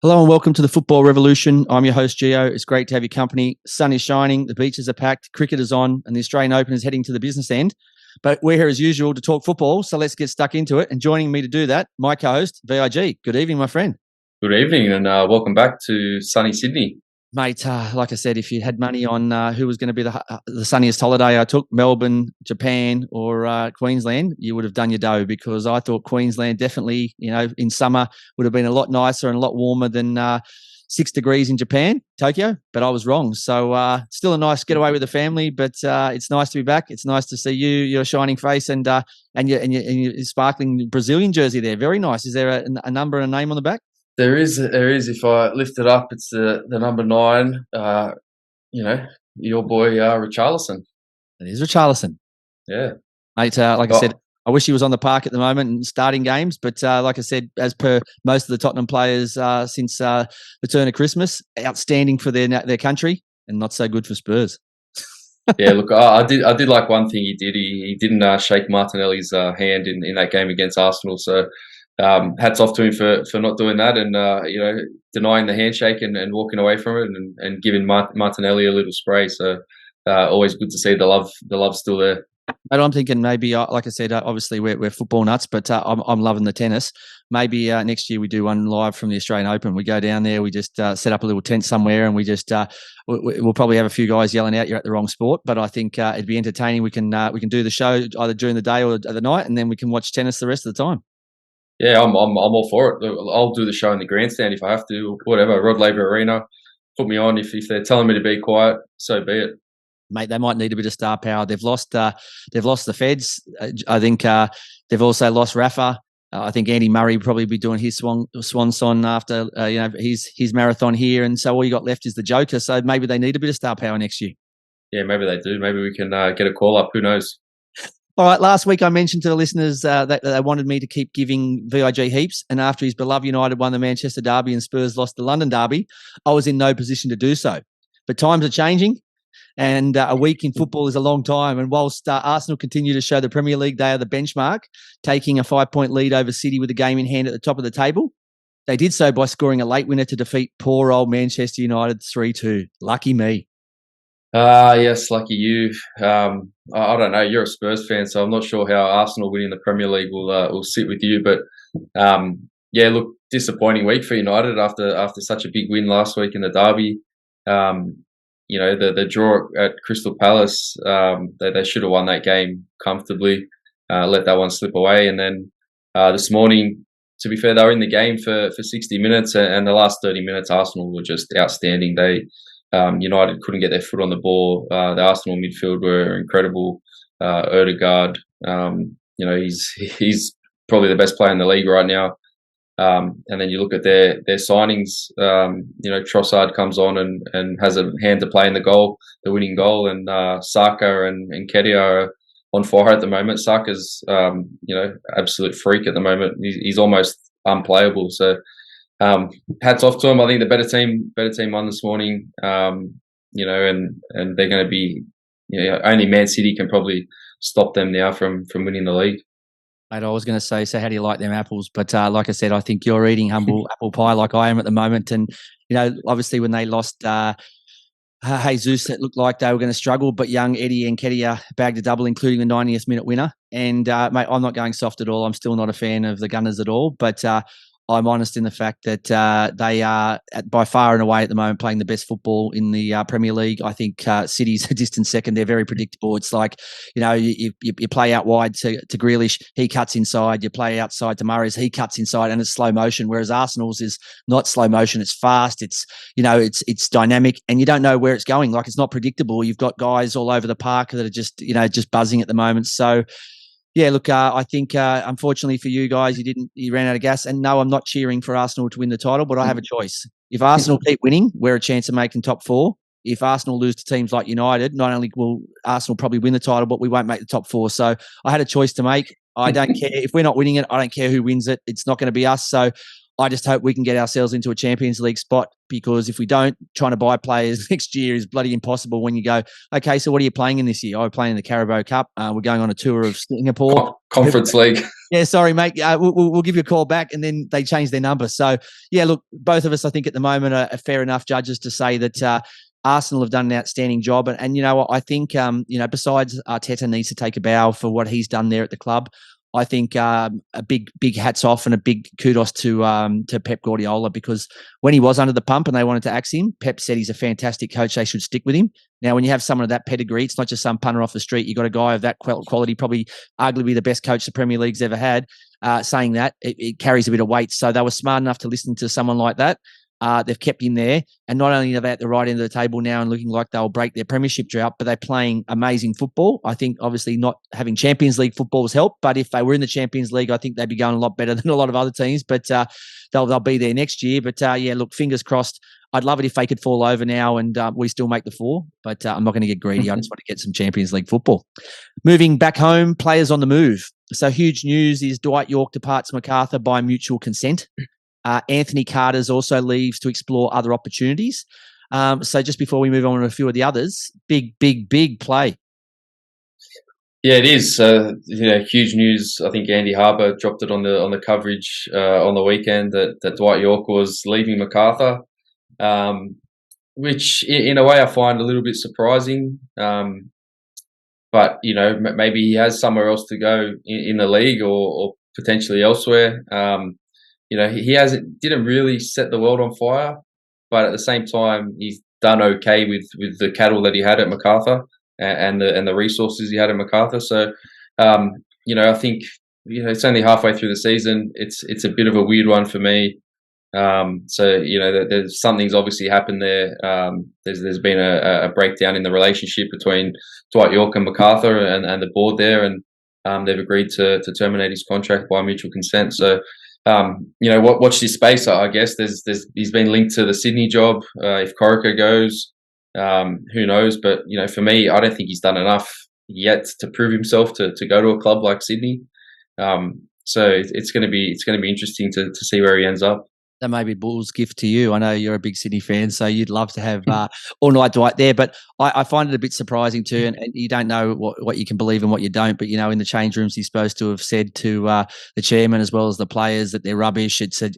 Hello and welcome to the Football Revolution. I'm your host, Gio. It's great to have your company. Sun is shining, the beaches are packed, cricket is on, and the Australian Open is heading to the business end. But we're here as usual to talk football, so let's get stuck into it. And joining me to do that, my co-host, VIG. Good evening, my friend. Good evening and welcome back to sunny Sydney. Mate, like I said, if you had money on who was going to be the sunniest holiday I took, Melbourne, Japan, or Queensland, you would have done your dough, because I thought Queensland definitely, in summer would have been a lot nicer and a lot warmer than 6 degrees in Japan, Tokyo, but I was wrong. So still a nice getaway with the family, but it's nice to be back. It's nice to see your shining face and your sparkling Brazilian jersey there. Very nice. Is there a number and a name on the back? There is. If I lift it up, it's the number 9. Your boy Richarlison. It is Richarlison. Yeah, mate. Like I said, I wish he was on the park at the moment and starting games. But like I said, as per most of the Tottenham players since the turn of Christmas, outstanding for their country and not so good for Spurs. Yeah, look, I did like one thing he did. He didn't shake Martinelli's hand in that game against Arsenal. So hats off to him for not doing that and denying the handshake and walking away from it and giving Martinelli a little spray. So always good to see the love still there. And I'm thinking maybe, like I said, obviously we're football nuts, but I'm loving the tennis. Maybe next year we do one live from the Australian Open. We go down there, we just set up a little tent somewhere, and we just we'll probably have a few guys yelling out, "You're at the wrong sport." But I think it'd be entertaining. We can do the show either during the day or the night, and then we can watch tennis the rest of the time. Yeah, I'm all for it. I'll do the show in the grandstand if I have to. Whatever, Rod Laver Arena, put me on. If they're telling me to be quiet, so be it. Mate, they might need a bit of star power. They've lost the Feds. I think they've also lost Rafa. I think Andy Murray will probably be doing his swan song after his marathon here, and so all you got left is the Joker. So maybe they need a bit of star power next year. Yeah, maybe they do. Maybe we can get a call up. Who knows? All right, last week I mentioned to the listeners that they wanted me to keep giving VIG heaps, and after his beloved United won the Manchester Derby and Spurs lost the London Derby, I was in no position to do so. But times are changing, and a week in football is a long time. And whilst Arsenal continue to show the Premier League they are the benchmark, taking a 5-point lead over City with the game in hand at the top of the table, they did so by scoring a late winner to defeat poor old Manchester United 3-2. Lucky me. Yes, lucky you. I don't know. You're a Spurs fan, so I'm not sure how Arsenal winning the Premier League will sit with you. But yeah, look, disappointing week for United after such a big win last week in the derby. The draw at Crystal Palace, they should have won that game comfortably. Let that one slip away, and then this morning, to be fair, they were in the game for 60 minutes, and the last 30 minutes, Arsenal were just outstanding. United couldn't get their foot on the ball. The Arsenal midfield were incredible. Odegaard, he's probably the best player in the league right now. And then you look at their signings. Trossard comes on and has a hand to play in the winning goal, and Saka and Nketiah are on fire at the moment. Saka's absolute freak at the moment. He's almost unplayable. So. Hats off to them. I think the better team won this morning. And they're going to be, only Man City can probably stop them now from winning the league. Mate, I was going to say, so how do you like them apples? But like I said, I think you're eating humble apple pie like I am at the moment. And, obviously when they lost Jesus, it looked like they were going to struggle, but young Eddie and Nketiah bagged a double, including the 90th minute winner. And, mate, I'm not going soft at all. I'm still not a fan of the Gunners at all. But I'm honest in the fact that they are by far and away at the moment playing the best football in the Premier League. I think City's a distant second. They're very predictable. It's like, you play out wide to Grealish, he cuts inside. You play outside to Murray's, he cuts inside, and it's slow motion. Whereas Arsenal's is not slow motion. It's fast. It's it's dynamic, and you don't know where it's going. Like, it's not predictable. You've got guys all over the park that are just buzzing at the moment. So. Yeah, look, I think unfortunately for you guys, you ran out of gas. And no, I'm not cheering for Arsenal to win the title, but I have a choice. If Arsenal keep winning, we're a chance of making top 4. If Arsenal lose to teams like United, not only will Arsenal probably win the title, but we won't make the top 4. So I had a choice to make. I don't care if we're not winning it. I don't care who wins it. It's not going to be us. So I just hope we can get ourselves into a Champions League spot, because if we don't, trying to buy players next year is bloody impossible when you go, okay, so what are you playing in this year? Oh, we're playing in the Carabao Cup. We're going on a tour of Singapore. Conference League. Yeah, sorry, mate. We'll give you a call back, and then they change their number. So, yeah, look, both of us, I think, at the moment are fair enough judges to say that Arsenal have done an outstanding job. And you know what, I think, besides Arteta needs to take a bow for what he's done there at the club, I think a big hats off and a big kudos to Pep Guardiola, because when he was under the pump and they wanted to axe him, Pep said he's a fantastic coach. They should stick with him. Now, when you have someone of that pedigree, it's not just some punter off the street. You got a guy of that quality, probably arguably the best coach the Premier League's ever had, saying that it carries a bit of weight. So they were smart enough to listen to someone like that. They've kept him there, and not only are they at the right end of the table now and looking like they'll break their premiership drought, but they're playing amazing football. I think obviously not having Champions League football has helped, but if they were in the Champions League, I think they'd be going a lot better than a lot of other teams. But they'll be there next year. But yeah, look, fingers crossed. I'd love it if they could fall over now and we still make the four, but I'm not going to get greedy. I just want to get some Champions League football. Moving back home, players on the move. So huge news is Dwight Yorke departs Macarthur by mutual consent. Anthony Carter's also leaves to explore other opportunities. So just before we move on to a few of the others, big play. Yeah, it is. Huge news. I think Andy Harper dropped it on the coverage on the weekend that Dwight Yorke was leaving Macarthur, which in a way I find a little bit surprising. But maybe he has somewhere else to go in the league or potentially elsewhere. He didn't really set the world on fire, but at the same time, he's done okay with the cattle that he had at Macarthur and the resources he had at Macarthur. So, I think it's only halfway through the season. It's a bit of a weird one for me. There's something's obviously happened there. There's been a breakdown in the relationship between Dwight Yorke and Macarthur and the board there, and they've agreed to terminate his contract by mutual consent. So. Watch this space. I guess he's been linked to the Sydney job. If Corica goes, who knows? But for me, I don't think he's done enough yet to prove himself to go to a club like Sydney. So it's going to be interesting to see where he ends up. That may be Bull's gift to you. I know you're a big Sydney fan, so you'd love to have all night Dwight there. But I find it a bit surprising too, and you don't know what you can believe and what you don't. But in the change rooms, he's supposed to have said to the chairman as well as the players that they're rubbish. It's a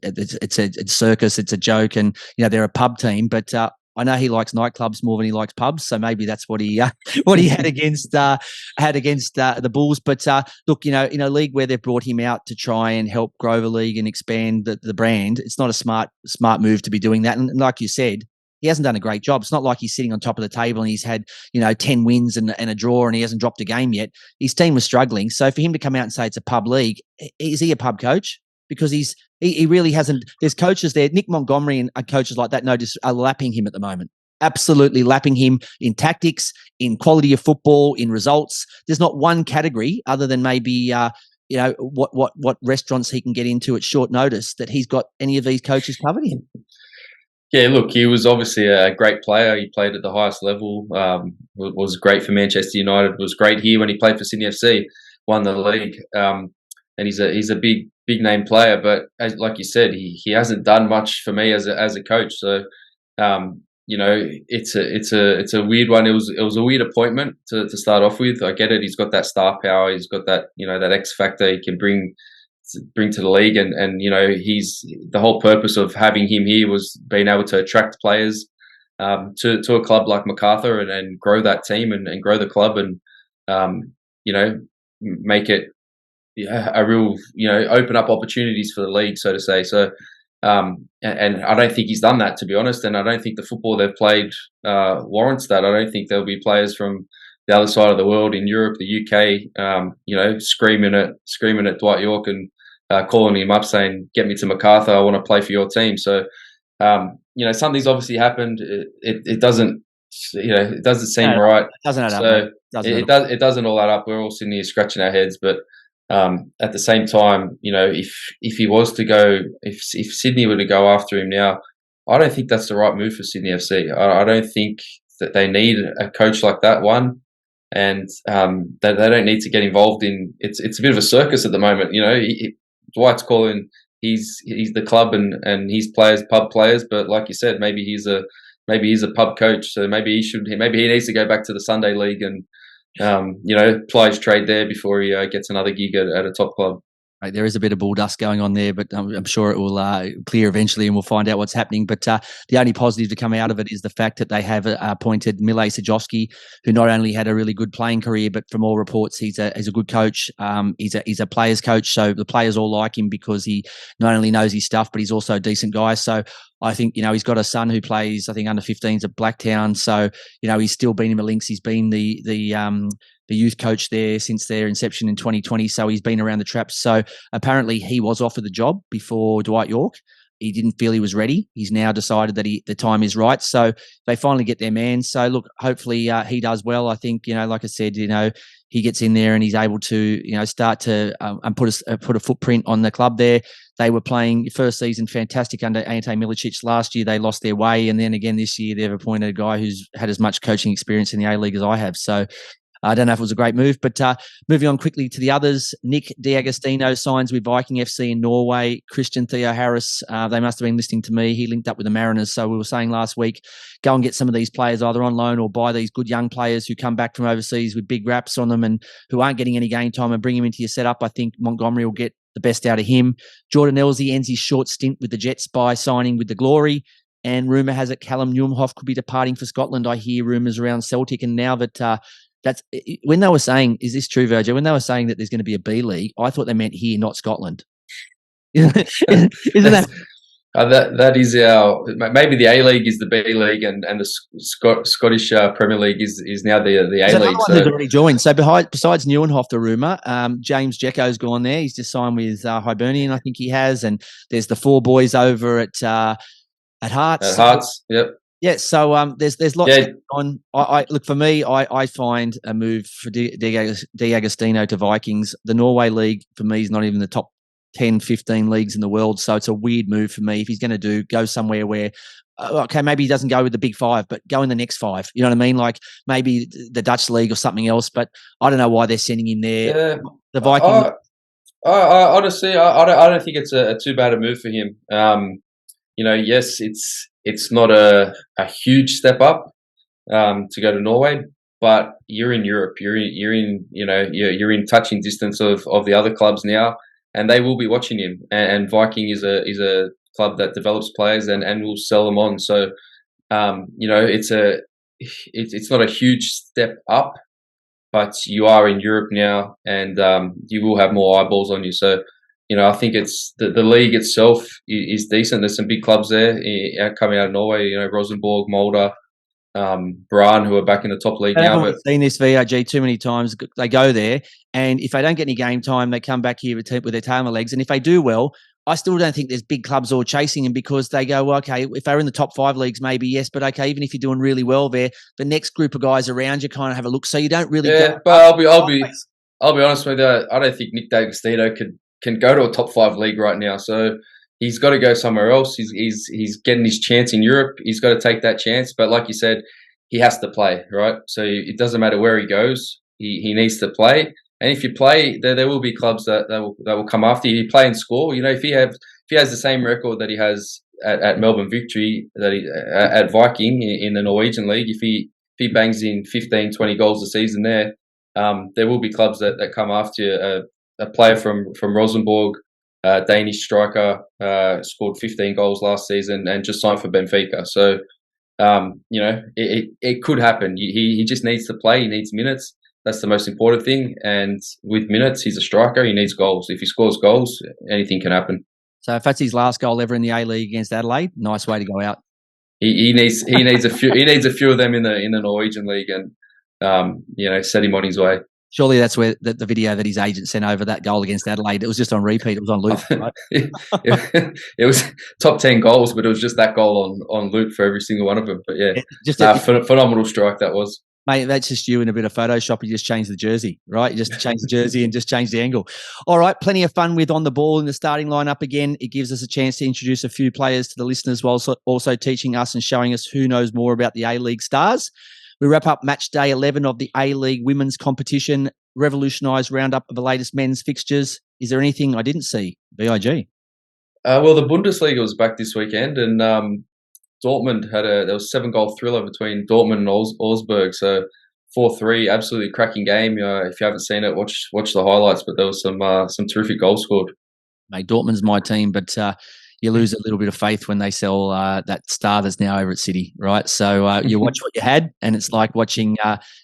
circus. It's a joke, and they're a pub team. But I know he likes nightclubs more than he likes pubs, so maybe that's what he had against the Bulls. But look, in a league where they've brought him out to try and help grow the league and expand the brand, it's not a smart move to be doing that. And like you said, he hasn't done a great job. It's not like he's sitting on top of the table and he's had 10 wins and a draw and he hasn't dropped a game yet. His team was struggling, so for him to come out and say it's a pub league, is he a pub coach? Because he really hasn't. There's coaches there, Nick Montgomery and coaches like that, are lapping him at the moment. Absolutely lapping him in tactics, in quality of football, in results. There's not one category other than maybe what restaurants he can get into at short notice that he's got any of these coaches covered in. Yeah, look, he was obviously a great player. He played at the highest level. Was great for Manchester United. Was great here when he played for Sydney FC. Won the league. And he's a big name player, but like you said, he hasn't done much for me as a coach. So it's a weird one. It was a weird appointment to start off with. I get it. He's got that star power. He's got that that X factor he can bring to the league, and he's the whole purpose of having him here was being able to attract players to a club like Macarthur and grow that team and grow the club and make it a real, open up opportunities for the league, so to say. So, and I don't think he's done that, to be honest. And I don't think the football they've played warrants that. I don't think there'll be players from the other side of the world in Europe, the UK, screaming at Dwight Yorke and calling him up saying, "Get me to Macarthur. I want to play for your team." So, something's obviously happened. It doesn't. It doesn't seem right. It doesn't add up. It doesn't all add up. We're all sitting here scratching our heads, but. At the same time, if he was to go, if Sydney were to go after him now, I don't think that's the right move for Sydney FC. I don't think that they need a coach like that one, and they don't need to get involved in. It's a bit of a circus at the moment. Dwight's calling he's the club and his players, pub players. But like you said, maybe he's a pub coach. So maybe he needs to go back to the Sunday League and apply his trade there before he gets another gig at a top club. Right, there is a bit of bull dust going on there, but I'm sure it will clear eventually, and we'll find out what's happening. But the only positive to come out of it is the fact that they have appointed Mile Sajowski, who not only had a really good playing career, but from all reports, he's a good coach. He's a players coach, so the players all like him because he not only knows his stuff, but he's also a decent guy. So I think, he's got a son who plays, I think, under 15s at Blacktown. So, he's still been in the links. He's been the youth coach there since their inception in 2020. So he's been around the traps. So apparently he was offered the job before Dwight York. He didn't feel he was ready. He's now decided that the time is right. So they finally get their man. So look, hopefully he does well. I think, like I said, he gets in there and he's able to, start to put a footprint on the club there. They were playing first season fantastic under Ante Milicic. Last year they lost their way, and then again this year they've appointed a guy who's had as much coaching experience in the A-League as I have. So I don't know if it was a great move, but moving on quickly to the others, Nick D'Agostino signs with Viking FC in Norway. Christian Theo Harris, they must have been listening to me. He linked up with the Mariners. So we were saying last week, go and get some of these players either on loan or buy these good young players who come back from overseas with big raps on them and who aren't getting any game time and bring them into your setup. I think Montgomery will get the best out of him. Jordan Elsey ends his short stint with the Jets by signing with the Glory. And rumour has it Callum Newhoff could be departing for Scotland. I hear rumours around Celtic, and now that that's when they were saying, is this true, Virgil? When they were saying that there's going to be a B League, I thought they meant here, not Scotland. Isn't that? That is our, maybe the A-League is the B League and the Scottish Premier League is now the A-League. So who's already joined. So besides Neuenhoff, the rumour, James Jecko's gone there. He's just signed with Hibernian, I think he has, and there's the four boys over at Hearts. At Hearts, yep. Yeah, so there's lots going on. I look, for me, I find a move for D'Agostino to Vikings. The Norway League for me is not even the top 10, 15 leagues in the world, so it's a weird move for me. If he's going to go somewhere where, okay, maybe he doesn't go with the big five, but go in the next five. You know what I mean? Like maybe the Dutch league or something else. But I don't know why they're sending him there. Yeah. The Vikings. Honestly, I don't think it's a too bad a move for him. Yes, it's not a huge step up to go to Norway, but you're in Europe. You're in touching distance of the other clubs now, and they will be watching him. And Viking is a club that develops players and will sell them on. So it's not a huge step up, but you are in Europe now, and you will have more eyeballs on you. So I think it's the league itself is decent. There's some big clubs there coming out of Norway. Rosenborg, Molde, Brann, who are back in the top league now. I've seen this VIG too many times. They go there, and if they don't get any game time, they come back here with their tail on their legs. And if they do well, I still don't think there's big clubs all chasing them, because they go, well, okay, if they're in the top 5 leagues, maybe yes, but okay, even if you're doing really well there, the next group of guys around you kind of have a look. So you don't really. Yeah, but I'll be honest with you. I don't think Nick D'Agostino can go to a top 5 league right now. So he's got to go somewhere else. He's getting his chance in Europe. He's got to take that chance. But like you said, he has to play, right? So it doesn't matter where he goes. He needs to play. And if you play, there will be clubs that will come after you. You play and score. If he has the same record that he has at Melbourne Victory, at Viking in the Norwegian League, if he bangs in 15, 20 goals a season there will be clubs that come after you. A player from Rosenborg, Danish striker, scored 15 goals last season and just signed for Benfica. So, it could happen. He just needs to play. He needs minutes. That's the most important thing. And with minutes, he's a striker. He needs goals. If he scores goals, anything can happen. So if that's his last goal ever in the A-League against Adelaide, nice way to go out. He needs a few. He needs a few of them in the Norwegian League, and set him on his way. Surely that's where the video that his agent sent over that goal against Adelaide, it was just on repeat. It was on loop. Right? it was top 10 goals, but it was just that goal on loop for every single one of them. But yeah, phenomenal strike that was. Mate, that's just you in a bit of Photoshop. You just change the jersey, right? You just change the jersey and just change the angle. All right, plenty of fun with On the Ball in the starting lineup again. It gives us a chance to introduce a few players to the listeners, while also teaching us and showing us who knows more about the A-League stars. We wrap up match day 11 of the A-League women's competition. Revolutionised Round-up of the latest men's fixtures. Is there anything I didn't see? VIG. Well, the Bundesliga was back this weekend, and Dortmund there was 7-goal thriller between Dortmund and Augsburg. So 4-3, absolutely cracking game. If you haven't seen it, watch the highlights. But there was some terrific goals scored. Mate, Dortmund's my team, but you lose a little bit of faith when they sell that star that's now over at City, right? So you watch what you had, and it's like watching,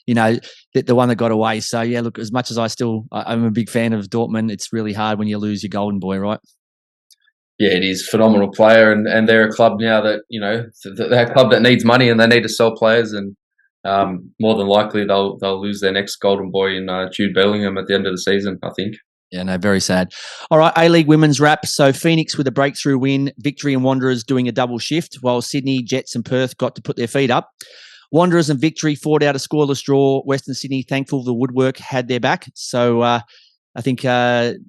the one that got away. So yeah, look, as much as I'm a big fan of Dortmund, it's really hard when you lose your golden boy, right? Yeah, it is phenomenal player, and they're a club now that they're a club that needs money and they need to sell players, and more than likely they'll lose their next golden boy in Jude Bellingham at the end of the season, I think. Yeah, no, very sad. All right, A-League women's wrap. So Phoenix with a breakthrough win, Victory and Wanderers doing a double shift, while Sydney, Jets and Perth got to put their feet up. Wanderers and Victory fought out a scoreless draw. Western Sydney, thankful the woodwork had their back. So I think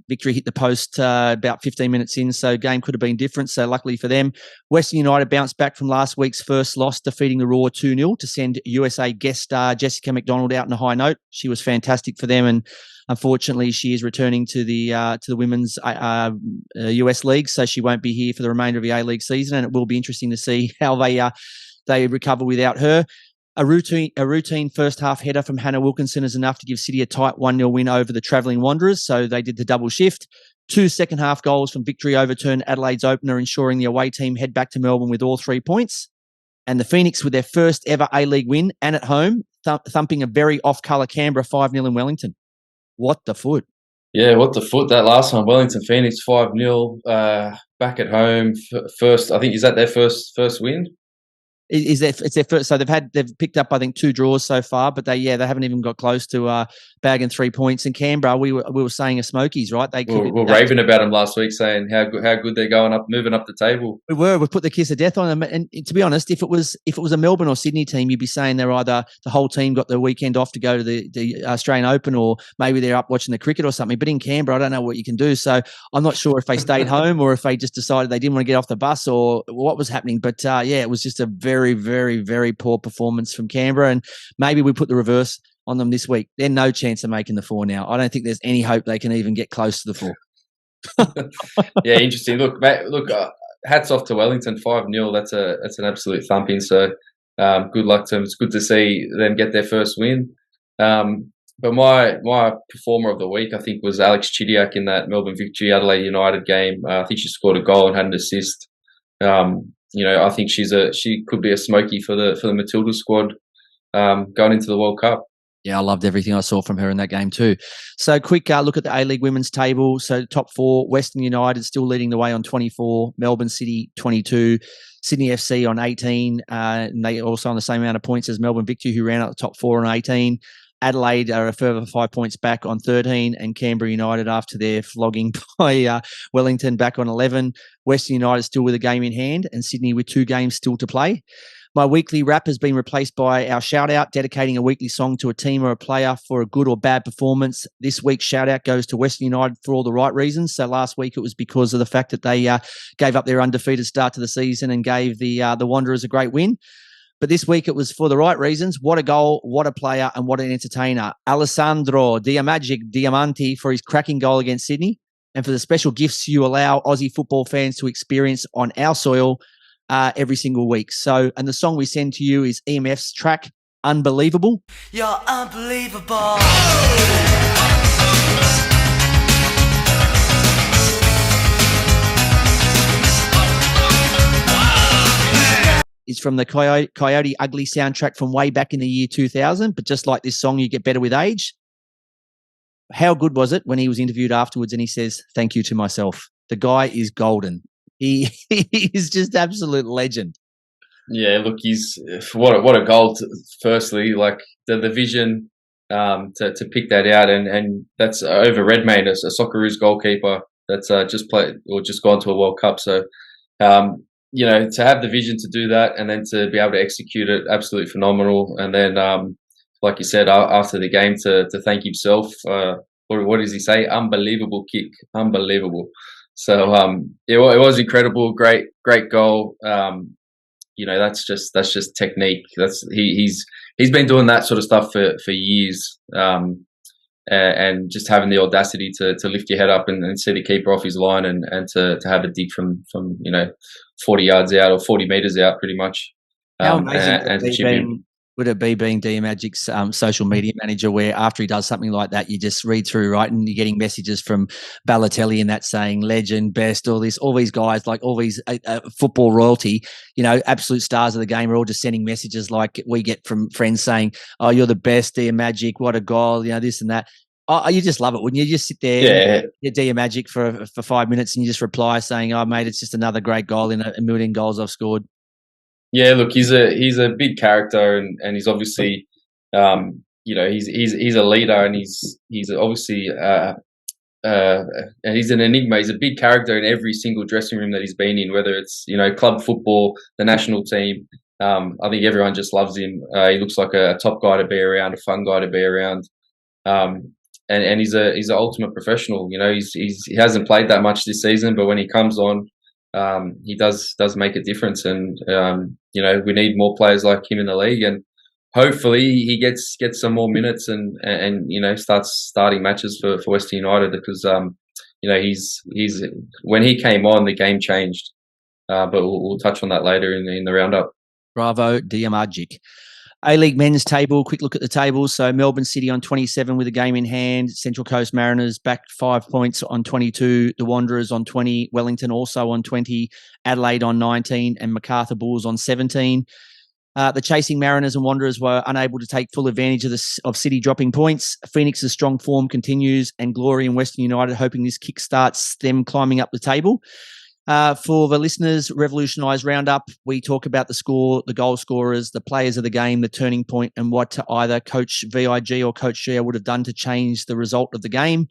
Victory hit the post about 15 minutes in, so game could have been different. So luckily for them, Western United bounced back from last week's first loss, defeating the Raw 2-0 to send USA guest star Jessica McDonald out on a high note. She was fantastic for them, and unfortunately, she is returning to the women's US League, so she won't be here for the remainder of the A-League season, and it will be interesting to see how they recover without her. A routine first half header from Hannah Wilkinson is enough to give City a tight 1-0 win over the travelling Wanderers, so they did the double shift. 2 second half goals from Victory overturned Adelaide's opener, ensuring the away team head back to Melbourne with all 3 points. And the Phoenix with their first ever A-League win, and at home, thumping a very off-colour Canberra 5-0 in Wellington. What the foot? Yeah, what the foot? That last one, Wellington Phoenix 5-0, back at home. First, I think, is that their first win? It's their first. So they've picked up, I think, 2 draws so far, but they haven't even got close to bagging 3 points. In Canberra, we were saying a Smokies, right? We were raving about them last week, saying how good they're going up, moving up the table. We put the kiss of death on them. And to be honest, if it was a Melbourne or Sydney team, you'd be saying they're either the whole team got the weekend off to go to the Australian Open, or maybe they're up watching the cricket or something. But in Canberra, I don't know what you can do. So I'm not sure if they stayed home or if they just decided they didn't want to get off the bus or what was happening. But it was just a very, very, very poor performance from Canberra, and maybe we put the reverse on them this week. They're no chance of making the 4 now. I don't think there's any hope they can even get close to the 4. Yeah, interesting. Look, hats off to Wellington, 5-0. That's an absolute thumping. So good luck to them. It's good to see them get their first win. But my performer of the week, I think, was Alex Chidiac in that Melbourne Victory Adelaide United game. I think she scored a goal and had an assist. I think she could be a smoky for the Matilda squad going into the World Cup. Yeah, I loved everything I saw from her in that game too. So quick look at the A-League women's table. So top 4, Western United still leading the way on 24, Melbourne City 22, Sydney FC on 18, and they also on the same amount of points as Melbourne Victory, who ran out the top 4 on 18. Adelaide are a further 5 points back on 13, and Canberra United, after their flogging by Wellington, back on 11. Western United still with a game in hand, and Sydney with 2 games still to play. My weekly wrap has been replaced by our shout-out, dedicating a weekly song to a team or a player for a good or bad performance. This week's shout-out goes to Western United for all the right reasons. So last week it was because of the fact that they gave up their undefeated start to the season and gave the Wanderers a great win. But this week it was for the right reasons. What a goal, what a player, and what an entertainer. Alessandro Diamanti for his cracking goal against Sydney, and for the special gifts you allow Aussie football fans to experience on our soil every single week. So, and the song we send to you is EMF's track, Unbelievable. You're unbelievable. Is from the Coyote Ugly soundtrack from way back in the year 2000. But just like this song, you get better with age. How good was it when he was interviewed afterwards and he says, "Thank you to myself." The guy is golden. He is just absolute legend. Yeah, look, he's what a goal. Firstly, like the vision to pick that out, and that's over Redmayne, a Socceroos goalkeeper that's just played or just gone to a World Cup. So, to have the vision to do that and then to be able to execute it, absolutely phenomenal. And then, like you said, after the game to thank himself. What does he say? Unbelievable kick, unbelievable. So it was incredible, great goal. That's just technique. He's been doing that sort of stuff for years. and just having the audacity to lift your head up and see the keeper off his line and to have a dig from 40 yards out or 40 meters out, pretty much. How amazing would it be being Diamagic's social media manager, where after he does something like that, you just read through, right, and you're getting messages from Balotelli and that saying legend, best, all these guys, like all these football royalty, absolute stars of the game are all just sending messages like we get from friends saying, "Oh, you're the best, Diamagic, what a goal," this and that. Oh, you just love it, wouldn't you? Just sit there, Diamagic for 5 minutes, and you just reply saying, "Oh, mate, it's just another great goal in a million goals I've scored." Yeah, look, he's a big character, and he's obviously, he's a leader, and he's obviously, and he's an enigma. He's a big character in every single dressing room that he's been in, whether it's club football, the national team. I think everyone just loves him. He looks like a top guy to be around, a fun guy to be around, and he's an ultimate professional. He hasn't played that much this season, but when he comes on, he does make a difference, and we need more players like him in the league, and hopefully he gets some more minutes and starts starting matches for Western United, because he's when he came on, the game changed, but we'll touch on that later in the roundup. Bravo, Diamagic. A-League men's table, quick look at the table. So Melbourne City on 27 with a game in hand. Central Coast Mariners back 5 points on 22. The Wanderers on 20. Wellington also on 20. Adelaide on 19. And Macarthur Bulls on 17. The chasing Mariners and Wanderers were unable to take full advantage of City dropping points. Phoenix's strong form continues, and Glory and Western United hoping this kickstarts them climbing up the table. For the listeners, Revolutionised Round-up, we talk about the score, the goal scorers, the players of the game, the turning point, and what either Coach VIG or Coach Gio would have done to change the result of the game.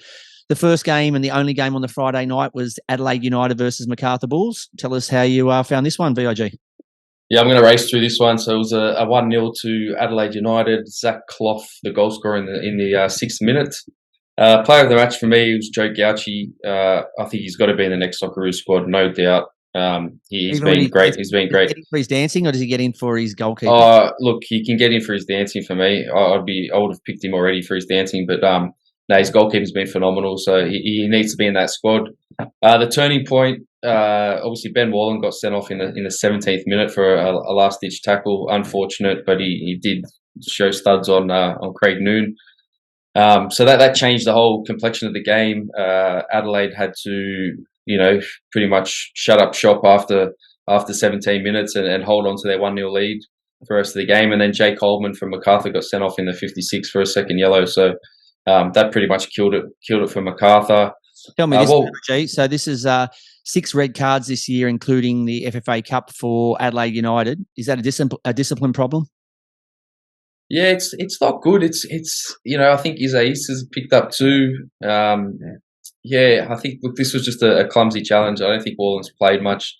The first game and the only game on the Friday night was Adelaide United versus Macarthur Bulls. Tell us how you found this one, VIG. Yeah, I'm going to race through this one. So it was a 1-0 to Adelaide United. Zach Clough, the goal scorer in the 6th minute. Player of the match for me was Joe Gauci. I think he's got to be in the next Socceroos squad, no doubt. He's been great. He's been great. For his dancing, or does he get in for his goalkeeping? Look, he can get in for his dancing for me. I would have picked him already for his dancing, but no, his goalkeeping's been phenomenal, so he needs to be in that squad. The turning point, obviously Ben Wallen got sent off in the 17th minute for a last-ditch tackle. Unfortunate, but he did show studs on Craig Noon. So that changed the whole complexion of the game. Adelaide had to, pretty much shut up shop after 17 minutes and hold on to their 1-0 lead for the rest of the game. And then Jay Coleman from Macarthur got sent off in the 56th for a second yellow. So that pretty much killed it for Macarthur. Tell me this, G. So this is 6 red cards this year, including the FFA Cup for Adelaide United. Is that a discipline problem? Yeah, it's not good. It's I think Isais has picked up 2. I think, look, this was just a clumsy challenge. I don't think Wallen's played much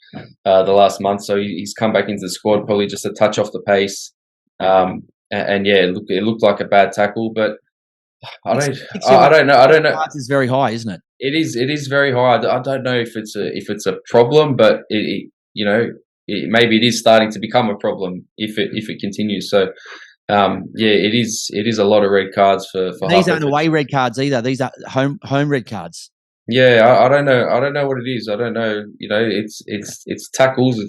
the last month, so he's come back into the squad probably just a touch off the pace. It looked like a bad tackle, but I don't know. It's very high, isn't it? It is very high. I don't know if it's a problem, but maybe it is starting to become a problem if it continues. So. It is a lot of red cards for these aren't away red cards either. These are home red cards. Yeah, I don't know what it is. I don't know. It's tackles.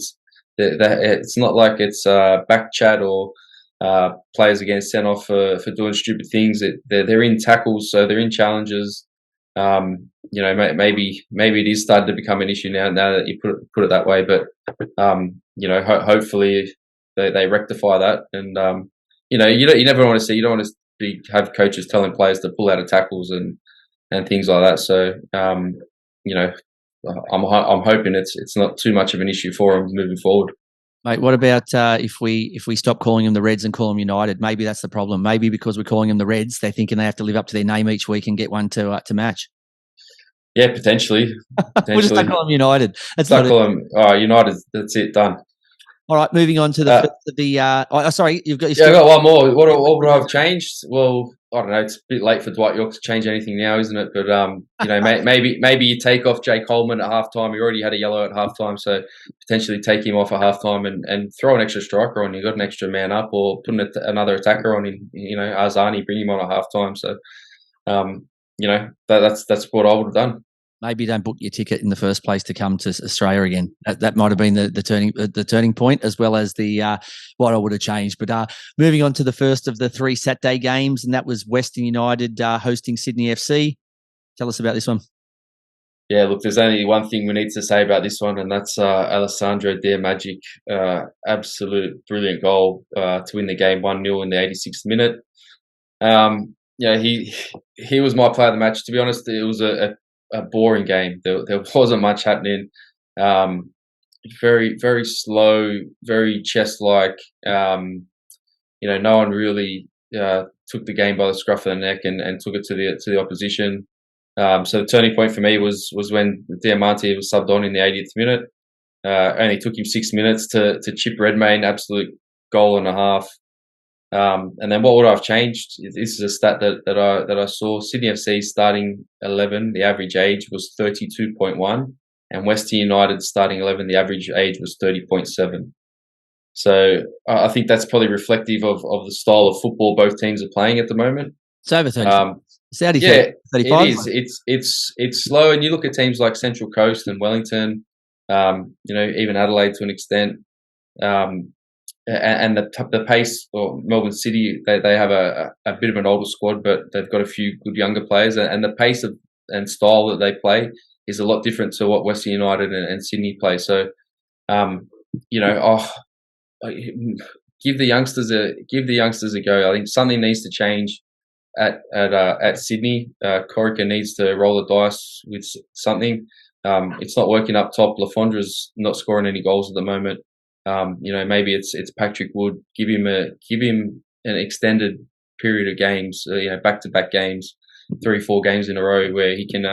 It's not like it's back chat or players getting sent off for doing stupid things. They're in tackles, so they're in challenges. Maybe it is starting to become an issue now that you put it that way. But hopefully they rectify that. And you never want to see. You don't want to have coaches telling players to pull out of tackles and things like that. So I'm hoping it's not too much of an issue for them moving forward. Mate, what about if we stop calling them the Reds and call them United? Maybe that's the problem. Maybe because we're calling them the Reds, they're thinking they have to live up to their name each week and get one to match. Yeah, potentially. We'll just not call them United. Let's not call them United. That's it. Done. All right, moving on to sorry, you've got. I got one more. What would I have changed? Well, I don't know. It's a bit late for Dwight York to change anything now, isn't it? But maybe you take off Jay Coleman at halftime. He already had a yellow at halftime, so potentially take him off at halftime and throw an extra striker on. You got an extra man up, or put another attacker on. Arzani, bring him on at halftime. So That's what I would have done. Maybe don't book your ticket in the first place to come to Australia again. That might have been the turning point, as well as the what I would have changed. But moving on to the first of the 3 Saturday games, and that was Western United hosting Sydney FC. Tell us about this one. Yeah, look, there's only one thing we need to say about this one, and that's Alessandro Diamanti, absolute brilliant goal to win the game 1-0 in the 86th minute. He was my player of the match. To be honest, it was a boring game. There wasn't much happening. Very, very slow, very chess-like. No one really took the game by the scruff of the neck and took it to the opposition. So the turning point for me was when Diamanti was subbed on in the 80th minute. Only took him 6 minutes to chip Redmayne, absolute goal and a half. And then what would I have changed? This is a stat that I saw. Sydney FC starting 11, the average age was 32.1, and Western United starting 11, the average age was 30.7. So I think that's probably reflective of the style of football both teams are playing at the moment. It's over 30. Saudi, yeah, 35. It is. It's slow, and you look at teams like Central Coast and Wellington, even Adelaide to an extent, and the pace. Or Melbourne City, they have a bit of an older squad, but they've got a few good younger players, and the pace and style that they play is a lot different to what Western United and Sydney play. So, give the youngsters a go. I think something needs to change at Sydney. Corica needs to roll the dice with something. It's not working up top. Lafondra's not scoring any goals at the moment. Maybe it's Patrick Wood. Give him an extended period of games. Back-to-back games, 3-4 games in a row where he can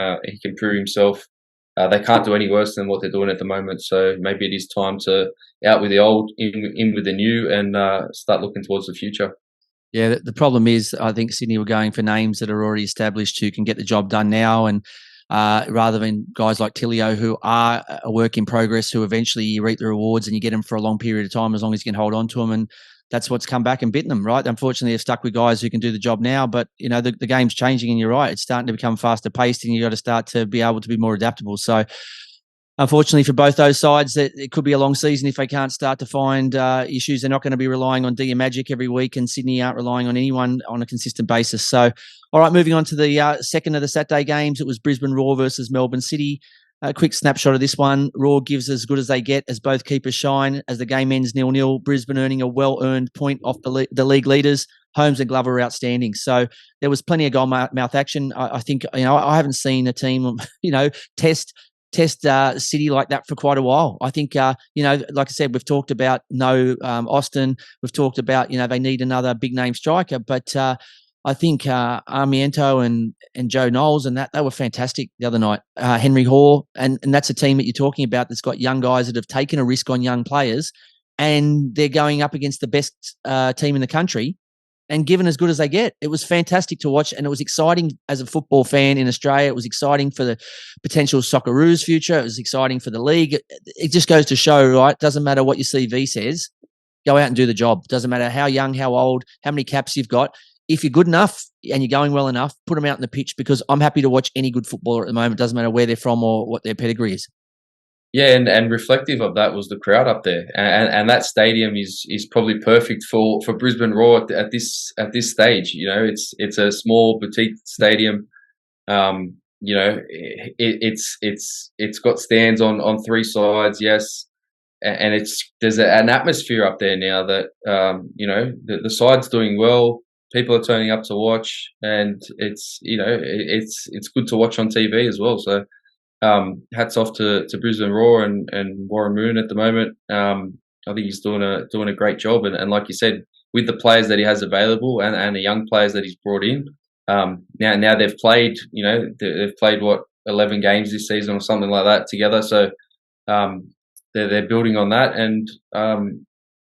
prove himself. They can't do any worse than what they're doing at the moment. So maybe it is time to out with the old, in with the new, and start looking towards the future. Yeah, the problem is I think Sydney were going for names that are already established who can get the job done now, and rather than guys like Tilio who are a work in progress, who eventually you reap the rewards and you get them for a long period of time as long as you can hold on to them. And that's what's come back and bitten them, right? Unfortunately, they're stuck with guys who can do the job now, but the game's changing, and you're right, it's starting to become faster paced, and you got to start to be able to be more adaptable. So unfortunately for both those sides, it could be a long season if they can't start to find issues. They're not going to be relying on Diamagic every week, and Sydney aren't relying on anyone on a consistent basis. So, all right, moving on to the second of the Saturday games. It was Brisbane Roar versus Melbourne City. A quick snapshot of this one. Roar gives as good as they get as both keepers shine. As the game ends 0-0, Brisbane earning a well-earned point off the league leaders. Holmes and Glover are outstanding. So there was plenty of goal mouth action. I think, I haven't seen a team, test City like that for quite a while. I think, like I said, we've talked about Austin. We've talked about, they need another big name striker, but I think Armiento and Joe Knowles and they were fantastic the other night. Henry Hoare, and that's a team that you're talking about that's got young guys that have taken a risk on young players, and they're going up against the best team in the country and given as good as they get. It was fantastic to watch, and it was exciting as a football fan in Australia. It was exciting for the potential Socceroos future. It was exciting for the league. It just goes to show, right? Doesn't matter what your CV says. Go out and do the job. Doesn't matter how young, how old, how many caps you've got. If you're good enough and you're going well enough, put them out on the pitch, because I'm happy to watch any good footballer at the moment. Doesn't matter where they're from or what their pedigree is. Yeah, and reflective of that was the crowd up there, and that stadium is probably perfect for Brisbane Roar at this stage. It's a small boutique stadium. It's got stands on three sides, yes, and there's an atmosphere up there now that the side's doing well. People are turning up to watch, and it's good to watch on TV as well. So. Hats off to Brisbane Roar and Warren Moon at the moment. I think he's doing a great job, and like you said, with the players that he has available and the young players that he's brought in, now they've played. They've played 11 games this season or something like that together. So they're building on that, and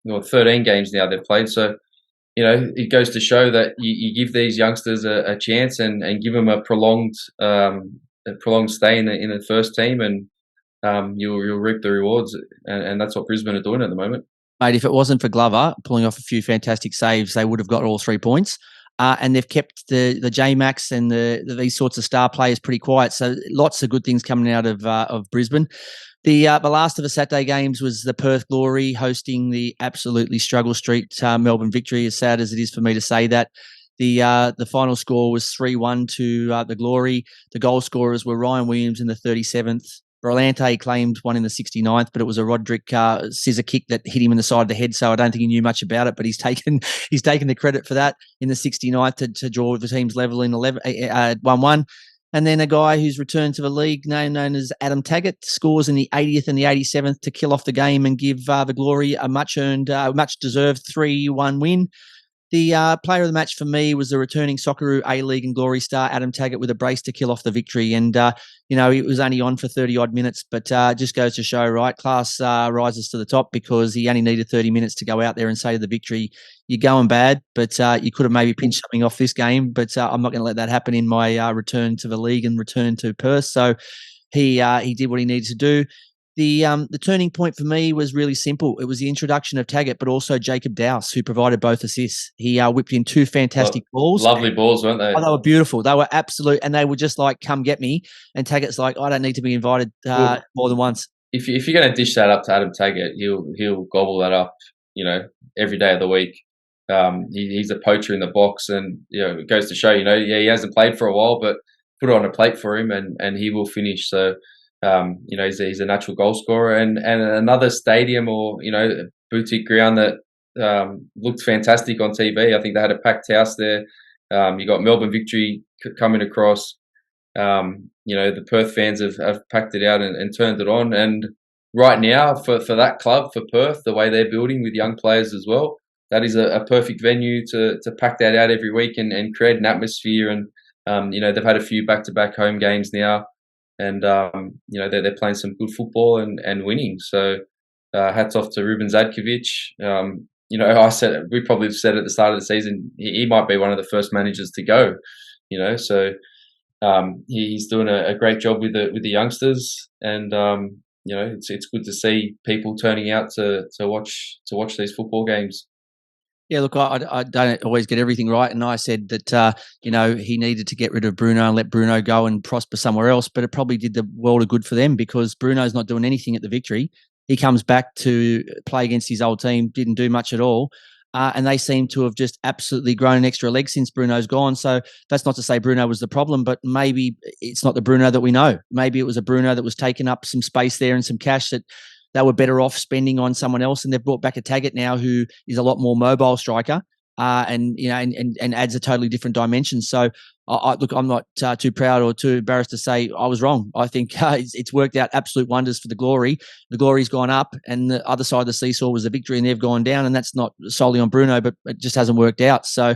13 games now they've played. So it goes to show that you give these youngsters a chance and give them a prolonged stay in the first team, and you'll reap the rewards, and that's what Brisbane are doing at the moment. Mate, if it wasn't for Glover pulling off a few fantastic saves, they would have got all 3 points. and they've kept the J-Max and these sorts of star players pretty quiet. So lots of good things coming out of Brisbane. The last of the Saturday games was the Perth Glory hosting the absolutely struggle street Melbourne Victory, as sad as it is for me to say that. The final score was 3-1 to the Glory. The goal scorers were Ryan Williams in the 37th. Berlante claimed one in the 69th, but it was a Roderick scissor kick that hit him in the side of the head, so I don't think he knew much about it, but he's taken the credit for that in the 69th to draw the team's level in 1-1. And then a guy who's returned to the league, known as Adam Taggart, scores in the 80th and the 87th to kill off the game and give the Glory a much-deserved 3-1 win. The player of the match for me was the returning Socceroo A-League and Glory star, Adam Taggart, with a brace to kill off the victory. And, it was only on for 30-odd minutes, but just goes to show, right, class rises to the top because he only needed 30 minutes to go out there and say to the victory, you're going bad, but you could have maybe pinched something off this game, but I'm not going to let that happen in my return to the league and return to Perth. So he did what he needed to do. The turning point for me was really simple. It was the introduction of Taggart, but also Jacob Dowse, who provided both assists. He whipped in two fantastic balls. Lovely balls, weren't they? Oh, they were beautiful. They were absolute, and they were just like, come get me. And Taggart's like, I don't need to be invited more than once. If you're going to dish that up to Adam Taggart, he'll gobble that up, every day of the week. He's a poacher in the box, and it goes to show, he hasn't played for a while, but put it on a plate for him, and he will finish. So. He's a natural goal scorer, and another stadium or boutique ground that looked fantastic on TV. I think they had a packed house there. You got Melbourne Victory coming across. The Perth fans have packed it out and turned it on. And right now, for that club, for Perth, the way they're building with young players as well, that is a perfect venue to pack that out every week and create an atmosphere. And they've had a few back-to-back home games now. And they're playing some good football and winning. So hats off to Ruben Zadkovic. We probably said at the start of the season he might be one of the first managers to go. So he's doing a great job with the youngsters, and it's good to see people turning out to watch these football games. Yeah, look, I don't always get everything right, and I said that he needed to get rid of Bruno and let Bruno go and prosper somewhere else, but it probably did the world of good for them because Bruno's not doing anything at the Victory. He comes back to play against his old team, didn't do much at all, and they seem to have just absolutely grown an extra leg since Bruno's gone. So that's not to say Bruno was the problem, but maybe it's not the Bruno that we know. Maybe it was a Bruno that was taking up some space there and some cash that they were better off spending on someone else, and they've brought back a Taggart now who is a lot more mobile striker, and adds a totally different dimension. So, look, I'm not too proud or too embarrassed to say I was wrong. I think it's worked out absolute wonders for the Glory. The Glory's gone up, and the other side of the seesaw was the Victory, and they've gone down. And that's not solely on Bruno, but it just hasn't worked out. So,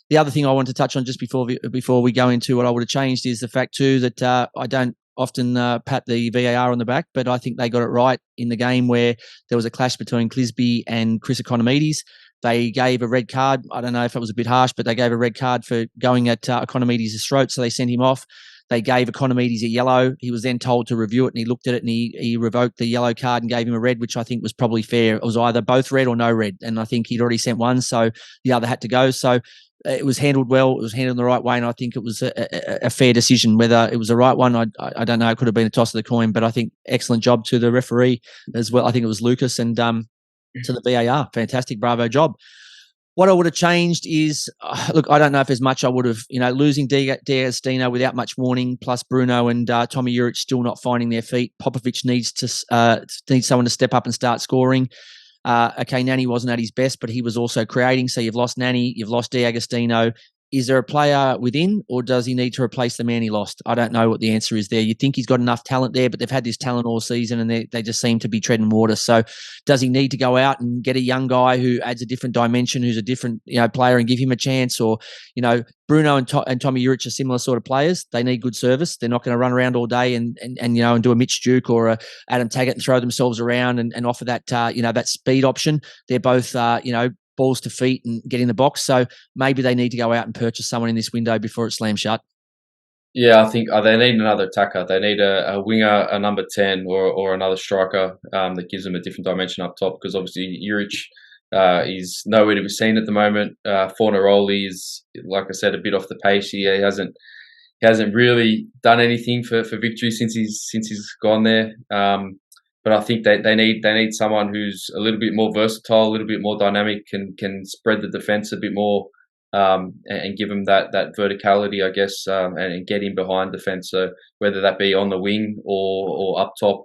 the other thing I want to touch on just before we go into what I would have changed is the fact too that I don't often pat the VAR on the back, but I think they got it right in the game where there was a clash between Clisby and Chris Economides. They gave a red card. I don't know if it was a bit harsh, but they gave a red card for going at Economides' throat, so they sent him off. They gave Economides a yellow. He was then told to review it, and he looked at it, and he revoked the yellow card and gave him a red, which I think was probably fair. It was either both red or no red, and I think he'd already sent one, so the other had to go. So it was handled well. It was handled the right way, and I think it was a fair decision. Whether it was the right one, I don't know. It could have been a toss of the coin, but I think excellent job to the referee as well. I think it was Lucas, and to the VAR. Fantastic, bravo job. What I would have changed is, look, I don't know if there's much I would have, losing D'Agostino without much warning, plus Bruno and Tommy Juric still not finding their feet. Popovic needs someone to step up and start scoring. Okay, Nani wasn't at his best, but he was also creating. So you've lost Nani, you've lost D'Agostino. Is there a player within, or does he need to replace the man he lost? I don't know what the answer is there. You think he's got enough talent there, but they've had this talent all season, and they just seem to be treading water. So does he need to go out and get a young guy who adds a different dimension, who's a different player, and give him a chance? Or, Bruno and Tommy Juric are similar sort of players. They need good service. They're not going to run around all day and do a Mitch Duke or a Adam Taggart and throw themselves around and offer that that speed option. They're both balls to feet and get in the box. So maybe they need to go out and purchase someone in this window before it slams shut. Yeah, I think they need another attacker. They need a winger, a number 10 or another striker that gives them a different dimension up top, because obviously Juric is nowhere to be seen at the moment. Fornaroli is, like I said, a bit off the pace. He hasn't really done anything for victory since he's gone there. But I think they need someone who's a little bit more versatile, a little bit more dynamic, can spread the defense a bit more, and give him that verticality, I guess, and get in behind defense. So whether that be on the wing or up top,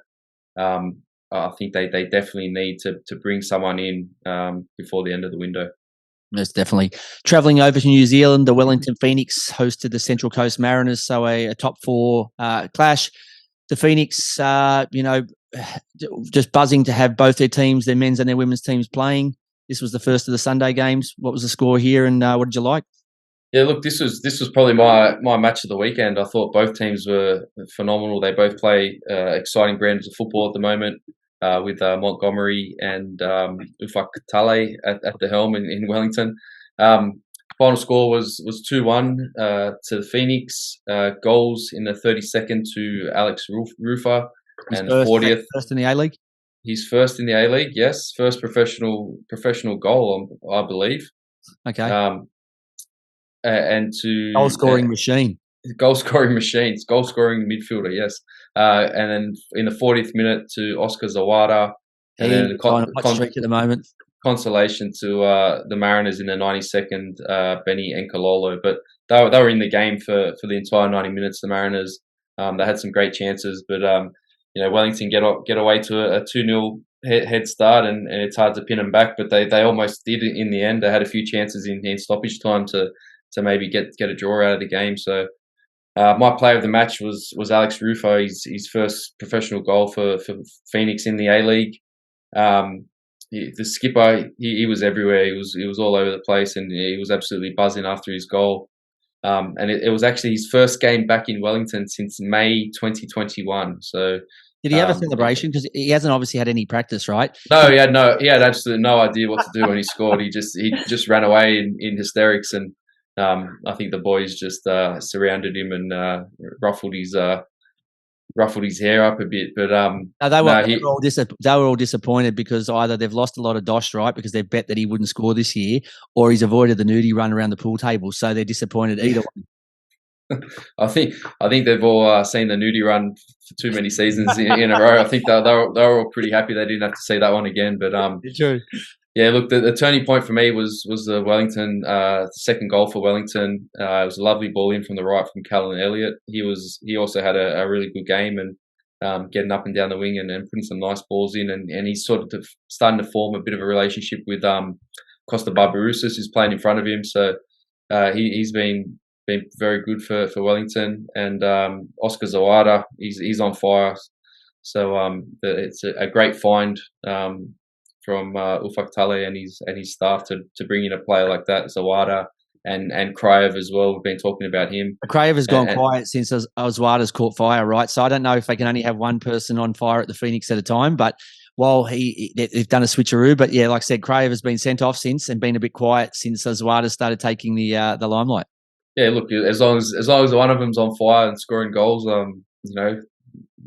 I think they definitely need to bring someone in before the end of the window. Most definitely. Travelling over to New Zealand, the Wellington Phoenix hosted the Central Coast Mariners, so a top four clash. The Phoenix, just buzzing to have both their teams, their men's and their women's teams playing. This was the first of the Sunday games. What was the score here, and what did you like? Yeah, look, this was probably my match of the weekend. I thought both teams were phenomenal. They both play exciting brands of football at the moment, with Montgomery and Ufak Talay at the helm in Wellington. Final score was 2-1 to the Phoenix. Goals in the 32nd to Alex Rufa, and the 40th. First in the A-League? He's first in the A-League, yes. First professional goal, I believe. Okay. And to goal scoring machine. Goal scoring midfielder, yes. And then in the 40th minute to Oscar Zawada, and then hot streak at the moment. Consolation to the Mariners in the 92nd, Benny Enkalolo. But they were in the game for the entire 90 minutes. The Mariners, they had some great chances, but Wellington get away to a 2-0 head start, and it's hard to pin them back. But they almost did it in the end. They had a few chances in stoppage time to maybe get a draw out of the game. So my player of the match was Alex Rufo. His first professional goal for Phoenix in the A-League. The skipper, he was everywhere. He was all over the place, and he was absolutely buzzing after his goal. And it was actually his first game back in Wellington since May 2021. So did he have a celebration? Because he hasn't obviously had any practice, right? No, he had absolutely no idea what to do when he scored. He just ran away in hysterics, and I think the boys just surrounded him and ruffled his hair up a bit. But they were all disappointed because either they've lost a lot of dosh, right, because they bet that he wouldn't score this year, or he's avoided the nudie run around the pool table, so they're disappointed either way. I think they've all seen the nudie run for too many seasons in a row. I think they were all pretty happy they didn't have to see that one again. But true. Yeah, look, the turning point for me was the Wellington second goal for Wellington. It was a lovely ball in from the right from Callan Elliott. He also had a really good game, and getting up and down the wing and putting some nice balls in, and he's sort of starting to form a bit of a relationship with Costa Barbarouses, who's playing in front of him. So he's been very good for Wellington, and Oscar Zawada, he's on fire. So it's a great find from Ufak Talay and his staff to bring in a player like that, Zawada, and Krayev as well. We've been talking about him. Krayev has gone quiet since Zawada's caught fire, right? So I don't know if they can only have one person on fire at the Phoenix at a time, but while they've done a switcheroo, but yeah, like I said, Krayev has been sent off since and been a bit quiet since Zawada started taking the limelight. Yeah, look, as long as one of them's on fire and scoring goals,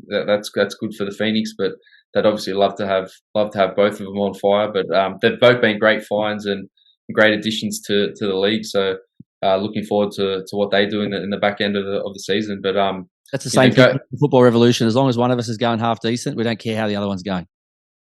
that's good for the Phoenix, but they'd obviously love to have both of them on fire. But they've both been great finds and great additions to the league. So looking forward to what they do in the back end of the season. But that's the same thing with the football revolution. As long as one of us is going half decent, we don't care how the other one's going.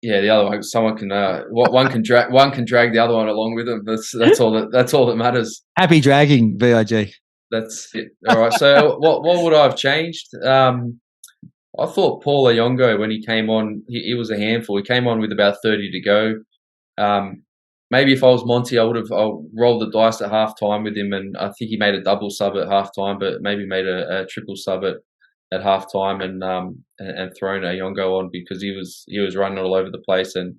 Yeah, the other one, someone can one can drag the other one along with them. That's all that matters. Happy dragging, VIG. That's it. All right. So what would I have changed? I thought Paul Ayongo, when he came on, he was a handful. He came on with about 30 to go. Maybe if I was Monty, I rolled the dice at half time with him, and I think he made a double sub at half time, but maybe made a triple sub at half time and thrown Ayongo on because he was running all over the place and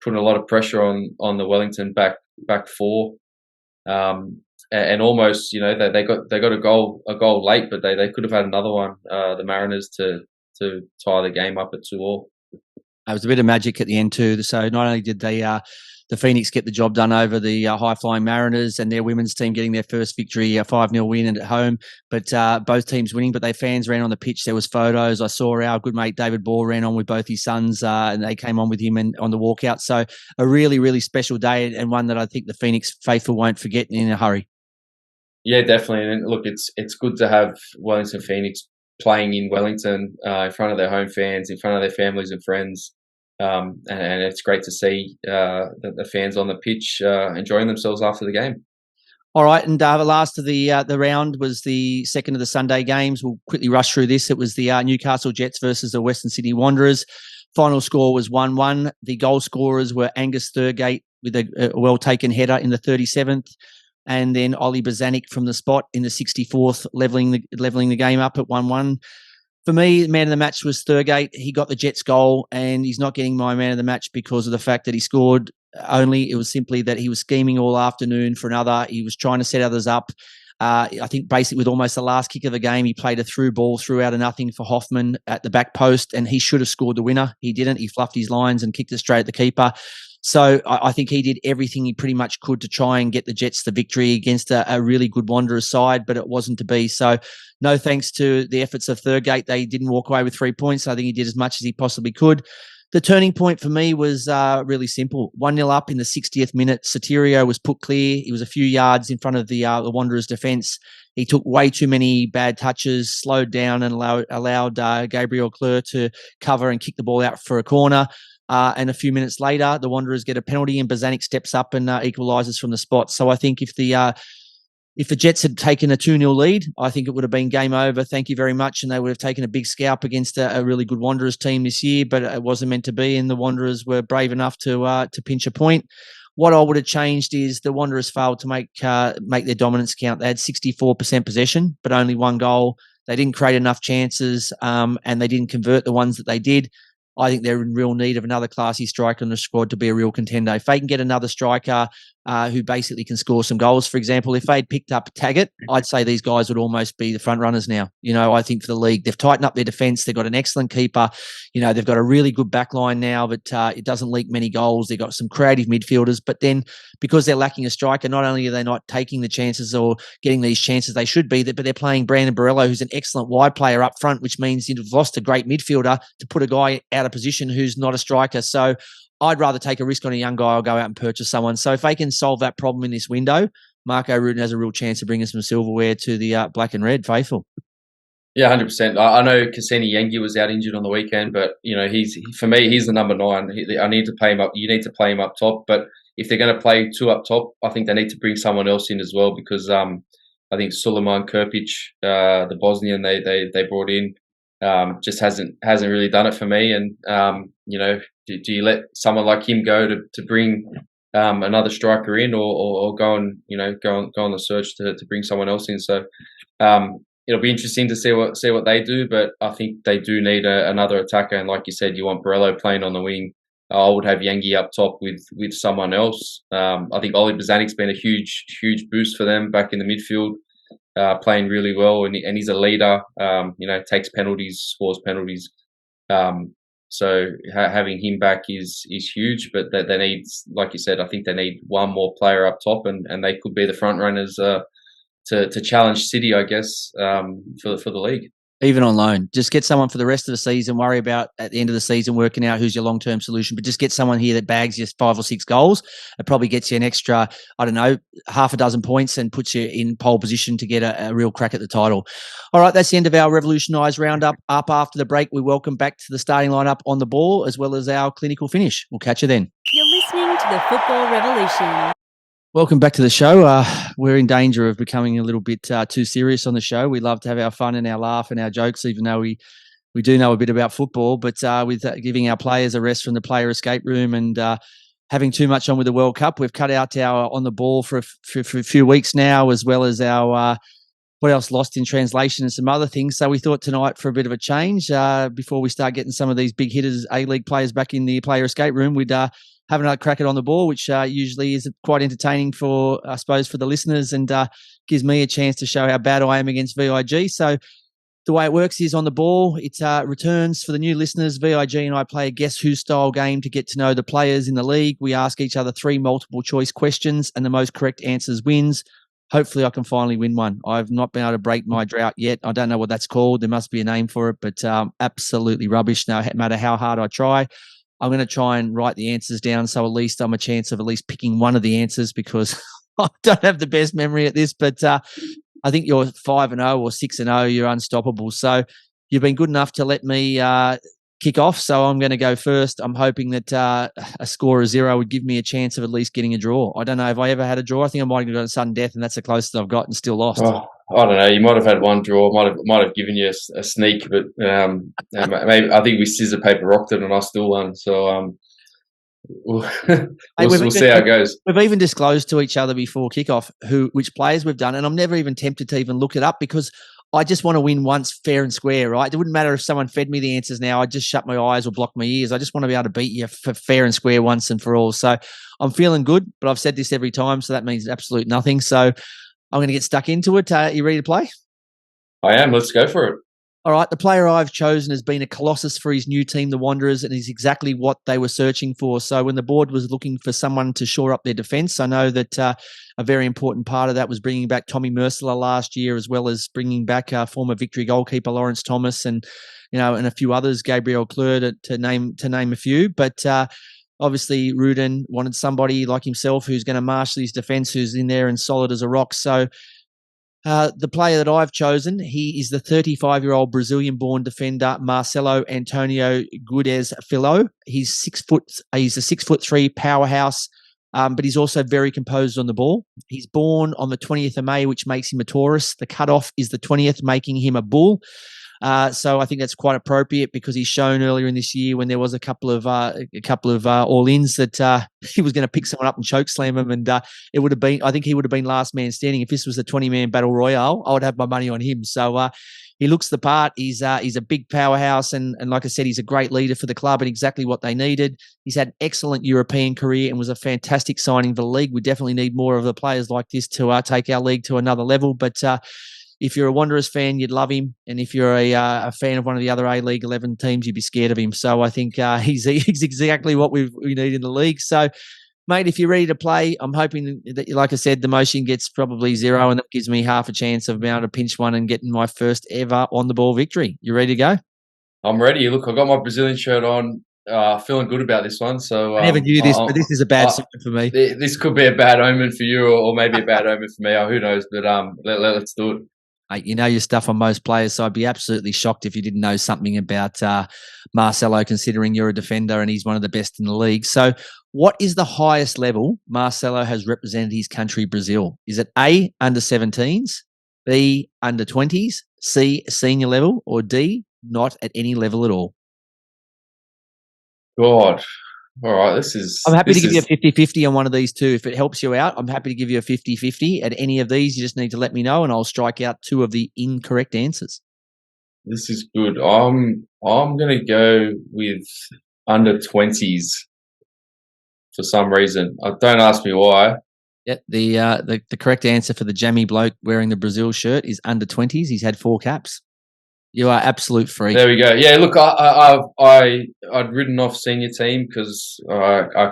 putting a lot of pressure on the Wellington back four. And almost, they got a goal late, but they could have had another one, the Mariners, to tie the game up at 2-2. There was a bit of magic at the end too. So not only did the the Phoenix get the job done over the high-flying Mariners, and their women's team getting their first victory, a 5-0 win at home. But both teams winning, but their fans ran on the pitch. There was photos. I saw our good mate David Ball ran on with both his sons, and they came on with him on the walkout. So a really, really special day, and one that I think the Phoenix faithful won't forget in a hurry. Yeah, definitely. And look, it's good to have Wellington Phoenix playing in Wellington in front of their home fans, in front of their families and friends. And it's great to see the fans on the pitch enjoying themselves after the game. All right, and the last of the round was the second of the Sunday games. We'll quickly rush through this. It was the Newcastle Jets versus the Western Sydney Wanderers. Final score was 1-1. The goal scorers were Angus Thurgate with a well-taken header in the 37th, and then Ollie Bozanic from the spot in the 64th, levelling the game up at 1-1. For me, man of the match was Thurgate. He got the Jets goal, and he's not getting my man of the match because of the fact that he scored only. It was simply that he was scheming all afternoon for another. He was trying to set others up. I think basically with almost the last kick of the game, he played a through ball through out of nothing for Hoffman at the back post, and he should have scored the winner. He didn't. He fluffed his lines and kicked it straight at the keeper. So I think he did everything he pretty much could to try and get the Jets the victory against a really good Wanderers side, but it wasn't to be. So no thanks to the efforts of Thurgate. They didn't walk away with 3 points. I think he did as much as he possibly could. The turning point for me was really simple. 1-0 up in the 60th minute. Sotirio was put clear. He was a few yards in front of the Wanderers' defence. He took way too many bad touches, slowed down and allowed Gabriel Cleur to cover and kick the ball out for a corner. And a few minutes later, the Wanderers get a penalty and Bozanic steps up and equalises from the spot. So I think if the Jets had taken a 2-0 lead, I think it would have been game over. Thank you very much. And they would have taken a big scalp against a really good Wanderers team this year, but it wasn't meant to be. And the Wanderers were brave enough to pinch a point. What I would have changed is the Wanderers failed to make their dominance count. They had 64% possession, but only one goal. They didn't create enough chances, and they didn't convert the ones that they did. I think they're in real need of another classy striker in the squad to be a real contender. If they can get another striker who basically can score some goals, for example, if they'd picked up Taggart, I'd say these guys would almost be the front runners now. I think for the league, they've tightened up their defence. They've got an excellent keeper. They've got a really good back line now, but it doesn't leak many goals. They've got some creative midfielders, but then because they're lacking a striker, not only are they not taking the chances or getting these chances they should be, but they're playing Brandon Borrello, who's an excellent wide player up front, which means you've lost a great midfielder to put a guy out of position who's not a striker. So I'd rather take a risk on a young guy or go out and purchase someone. So if they can solve that problem in this window, Marco Rutten has a real chance of bringing some silverware to the black and red faithful. Yeah, 100%. I know Cassini Yengi was out injured on the weekend, but for me, he's the number 9. I need to play him up. You need to play him up top, but if they're going to play 2 up top, I think they need to bring someone else in as well, because I think Suleiman Krpić, the Bosnian they brought in, just hasn't really done it for me. And do you let someone like him go to bring another striker in, or go on the search to bring someone else in? So it'll be interesting to see what they do, but I think they do need another attacker. And like you said, you want Borrello playing on the wing. I would have Yengi up top with someone else. I think Ollie Bozanic's been a huge boost for them back in the midfield, playing really well, and he's a leader. Takes penalties, scores penalties. So having him back is huge. But they need, like you said, I think they need one more player up top, and they could be the front runners to challenge City, I guess, for the league. Even on loan, just get someone for the rest of the season. Worry about at the end of the season working out who's your long-term solution, but just get someone here that bags you 5 or 6 goals. It probably gets you an extra, half a dozen points and puts you in pole position to get a real crack at the title. All right, that's the end of our Revolutionised Round-up. Up after the break, we welcome back to the starting lineup on the ball, as well as our clinical finish. We'll catch you then. You're listening to the Football Revolution. Welcome back to the show. We're in danger of becoming a little bit too serious on the show. We love to have our fun and our laugh and our jokes, even though we do know a bit about football. But with giving our players a rest from the player escape room and having too much on with the World Cup, we've cut out our on the ball for a few weeks now, as well as our what else, lost in translation and some other things. So we thought tonight, for a bit of a change, before we start getting some of these big hitters, ALeague players back in the player escape room, we'd have another crack at on the ball, which usually is quite entertaining for the listeners, and gives me a chance to show how bad I am against VIG. So The way it works is on the ball. It returns for the new listeners. VIG and I play a Guess Who style game to get to know the players in the league. We ask each other 3 multiple choice questions, and the most correct answers wins. Hopefully, I can finally win one. I've not been able to break my drought yet. I don't know what that's called. There must be a name for it, but absolutely rubbish. No matter how hard I try, I'm going to try and write the answers down so at least I'm a chance of at least picking one of the answers because I don't have the best memory at this, but I think you're 5-0 or 6-0. You're unstoppable. So you've been good enough to let me kick off. So I'm going to go first. I'm hoping that a score of 0 would give me a chance of at least getting a draw. I don't know if I ever had a draw. I think I might have got a sudden death, and that's the closest I've got and still lost. Oh, I don't know. You might have had one draw. Might have given you a sneak, but maybe I think we scissor paper rocked it, and I still won. So we'll see how it goes. We've even disclosed to each other before kickoff which players we've done, and I'm never even tempted to even look it up because I just want to win once fair and square, right? It wouldn't matter if someone fed me the answers now. I'd just shut my eyes or block my ears. I just want to be able to beat you for fair and square once and for all. So I'm feeling good, but I've said this every time, so that means absolute nothing. So I'm going to get stuck into it. You ready to play? I am. Let's go for it. All right, the player I've chosen has been a colossus for his new team, the Wanderers, and is exactly what they were searching for. So when the board was looking for someone to shore up their defence, I know that a very important part of that was bringing back Tommy Mercila last year, as well as bringing back former Victory goalkeeper Lawrence Thomas and a few others, Gabriel Kleur to name a few. But obviously, Rudin wanted somebody like himself who's going to marshal his defence, who's in there and solid as a rock. So the player that I've chosen, he is the 35-year-old Brazilian-born defender Marcelo Antonio Guedes Filho. He's He's a 6'3" powerhouse, but he's also very composed on the ball. He's born on the 20th of May, which makes him a Taurus. The cutoff is the 20th, making him a bull. So I think that's quite appropriate because he's shown earlier in this year when there was a couple of all-ins that he was going to pick someone up and choke slam him, and it would have been. I think he would have been last man standing if this was a 20-man battle royale. I would have my money on him. So he looks the part. He's a big powerhouse, and like I said, he's a great leader for the club and exactly what they needed. He's had an excellent European career and was a fantastic signing for the league. We definitely need more of the players like this to take our league to another level, but. If you're a Wanderers fan, you'd love him. And if you're a fan of one of the other A-League 11 teams, you'd be scared of him. So I think he's exactly what we need in the league. So, mate, if you're ready to play, I'm hoping that, like I said, the motion gets probably 0, and that gives me half a chance of being able to pinch one and getting my first ever on-the-ball victory. You ready to go? I'm ready. Look, I've got my Brazilian shirt on. Feeling good about this one. So I never knew this, but this is a bad sign for me. This could be a bad omen for you or maybe a bad omen for me. Who knows? But let's do it. Mate, you know your stuff on most players, so I'd be absolutely shocked if you didn't know something about Marcelo, considering you're a defender and he's one of the best in the league. So what is the highest level Marcelo has represented his country, Brazil? Is it A, under 17s, B, under 20s, C, senior level, or D, not at any level at all? God. All right, I'm happy to give you a 50-50 on one of these two. If it helps you out, I'm happy to give you a 50-50 at any of these. You just need to let me know, and I'll strike out 2 of the incorrect answers. This is good. I'm going to go with under 20s for some reason. Don't ask me why. Yeah, the correct answer for the jammy bloke wearing the Brazil shirt is under 20s. He's had 4 caps. You are absolute freak. There we go. Yeah, look, I'd ridden off senior team because I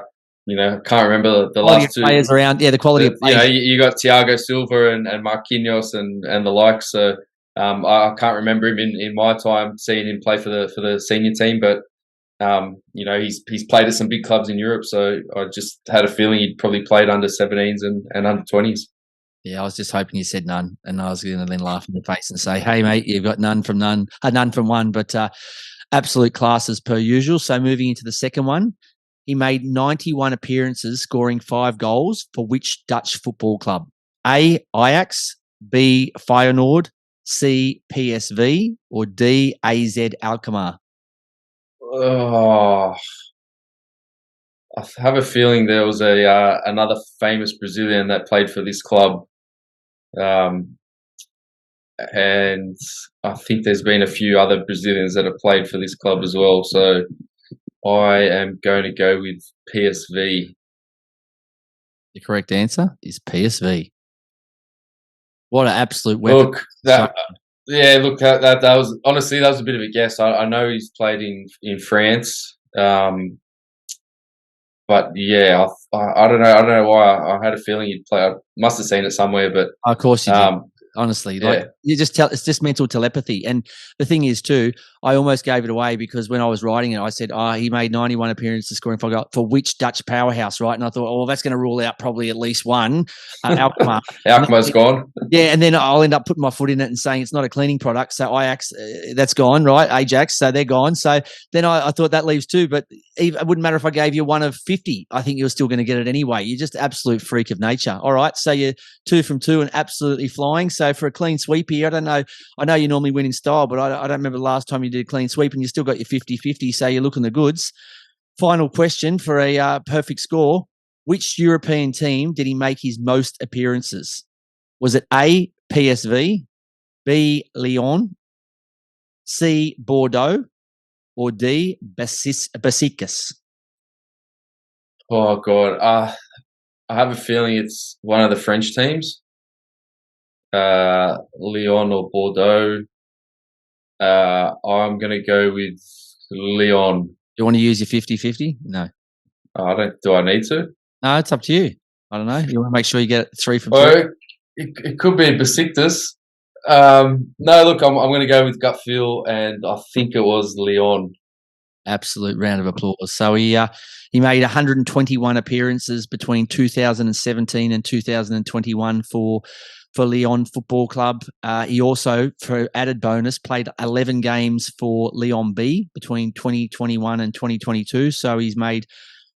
can't remember the last 2 players around. Yeah, the quality of players. You got Thiago Silva and Marquinhos and the like. So I can't remember him in my time seeing him play for the senior team, but he's played at some big clubs in Europe. So I just had a feeling he'd probably played under 17s and under 20s. Yeah, I was just hoping you said none, and I was going to then laugh in the face and say, "Hey, mate, you've got none from one." But absolute class as per usual. So moving into the second one, he made 91 appearances, scoring 5 goals for which Dutch football club? A, Ajax, B, Feyenoord, C, PSV, or D, AZ Alkmaar? Oh, I have a feeling there was another famous Brazilian that played for this club. And I think there's been a few other Brazilians that have played for this club as well. So I am going to go with PSV. The correct answer is PSV. What an absolute weapon. Look, Yeah, look, that was honestly that was a bit of a guess. I know he's played in France, but yeah, I don't know. I don't know why. I had a feeling he'd play. I must have seen it somewhere, but Of course you did. Honestly, like yeah. you just tell, it's just mental telepathy. And the thing is too, I almost gave it away because when I was writing it, I said, he made 91 appearances scoring for which Dutch powerhouse, right? And I thought, oh, well, that's going to rule out probably at least one, Alkmaar. Alkmaar's gone. Yeah, and then I'll end up putting my foot in it and saying it's not a cleaning product. So Ajax, that's gone, right? Ajax, so they're gone. So then I thought that leaves two, but it wouldn't matter if I gave you one of 50. I think you're still going to get it anyway. You're just absolute freak of nature. All right, so you're 2 from 2 and absolutely flying. So for a clean sweep here, I don't know. I know you normally win in style, but I don't remember the last time you did a clean sweep and you still got your 50-50, so you're looking the goods. Final question for a perfect score. Which European team did he make his most appearances? Was it A, PSV, B, Lyon, C, Bordeaux, or D, Besiktas? Oh God, I have a feeling it's one of the French teams, Lyon or Bordeaux. I'm going to go with Lyon. Do you want to use your 50-50? No. I don't. Do I need to? No, it's up to you. I don't know. You want to make sure you get 3 from 3? Oh, it could be Besiktas. No, look, I'm going to go with gut feel, and I think it was Lyon. Absolute round of applause. So he made 121 appearances between 2017 and 2021 for Lyon Football Club. He also, for added bonus, played 11 games for Lyon B between 2021 and 2022. So he's made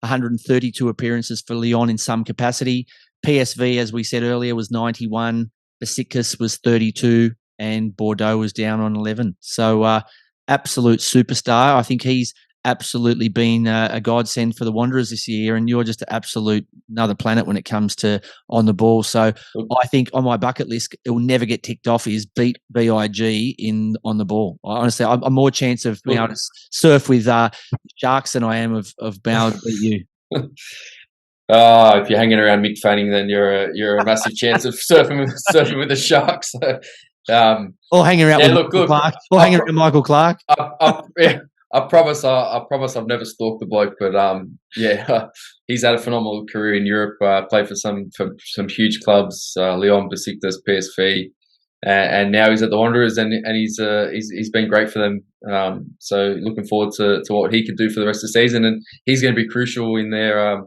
132 appearances for Lyon in some capacity. PSV, as we said earlier, was 91. Besiktas was 32, and Bordeaux was down on 11. So absolute superstar. I think he's absolutely been a godsend for the Wanderers this year, and you're just an absolute another planet when it comes to on the ball. So I think on my bucket list, it will never get ticked off is beat BIG on the ball. Honestly, I'm more chance of being able to surf with sharks than I am of being able to beat you. If you're hanging around Mick Fanning, then you're a massive chance of surfing with the sharks. Or hanging around with Michael Clark. Or hanging around Michael Clark. I promise I've never stalked the bloke, but he's had a phenomenal career in Europe. Played for some huge clubs, Lyon, Besiktas, PSV, and now he's at the Wanderers, and he's been great for them. So looking forward to what he can do for the rest of the season, and he's going to be crucial in their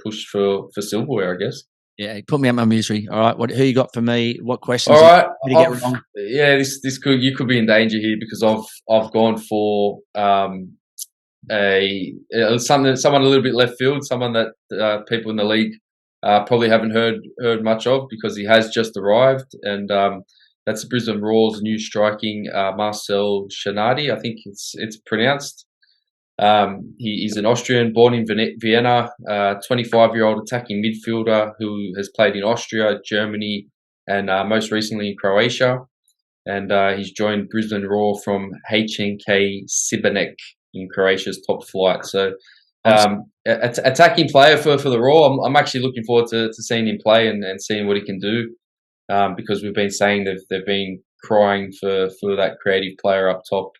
push for silverware, I guess. Yeah, put me out my misery. All right, who you got for me? What questions? All right, did you get wrong? Yeah, you could be in danger here because I've gone for someone a little bit left field, someone that people in the league probably haven't heard much of because he has just arrived, and that's Brisbane Roar's new striking Marcel Shanadi, I think it's pronounced. He's an Austrian, born in Vienna, 25-year-old attacking midfielder who has played in Austria, Germany, and most recently in Croatia. And he's joined Brisbane Roar from HNK Sibenek in Croatia's top flight. So attacking player for the Roar. I'm actually looking forward to seeing him play and seeing what he can do because we've been saying they've been crying for that creative player up top.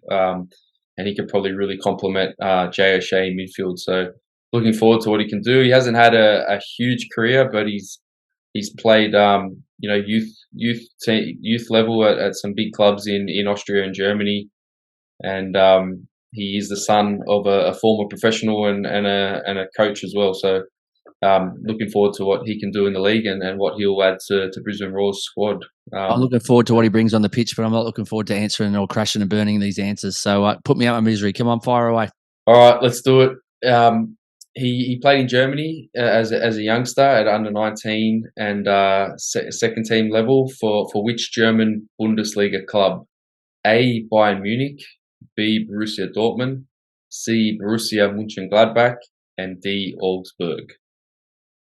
And he could probably really complement Jay O'Shea in midfield. So looking forward to what he can do. He hasn't had a huge career, but he's played youth level at some big clubs in Austria and Germany, and he is the son of a former professional and a coach as well. So looking forward to what he can do in the league and what he'll add to Brisbane Roar's squad. I'm looking forward to what he brings on the pitch, but I'm not looking forward to answering or crashing and burning these answers. So put me out my misery. Come on, fire away. All right, let's do it. He played in Germany as a youngster at under 19 and second team level for which German Bundesliga club? A, Bayern Munich, B, Borussia Dortmund, C, Borussia Mönchengladbach, and D, Augsburg.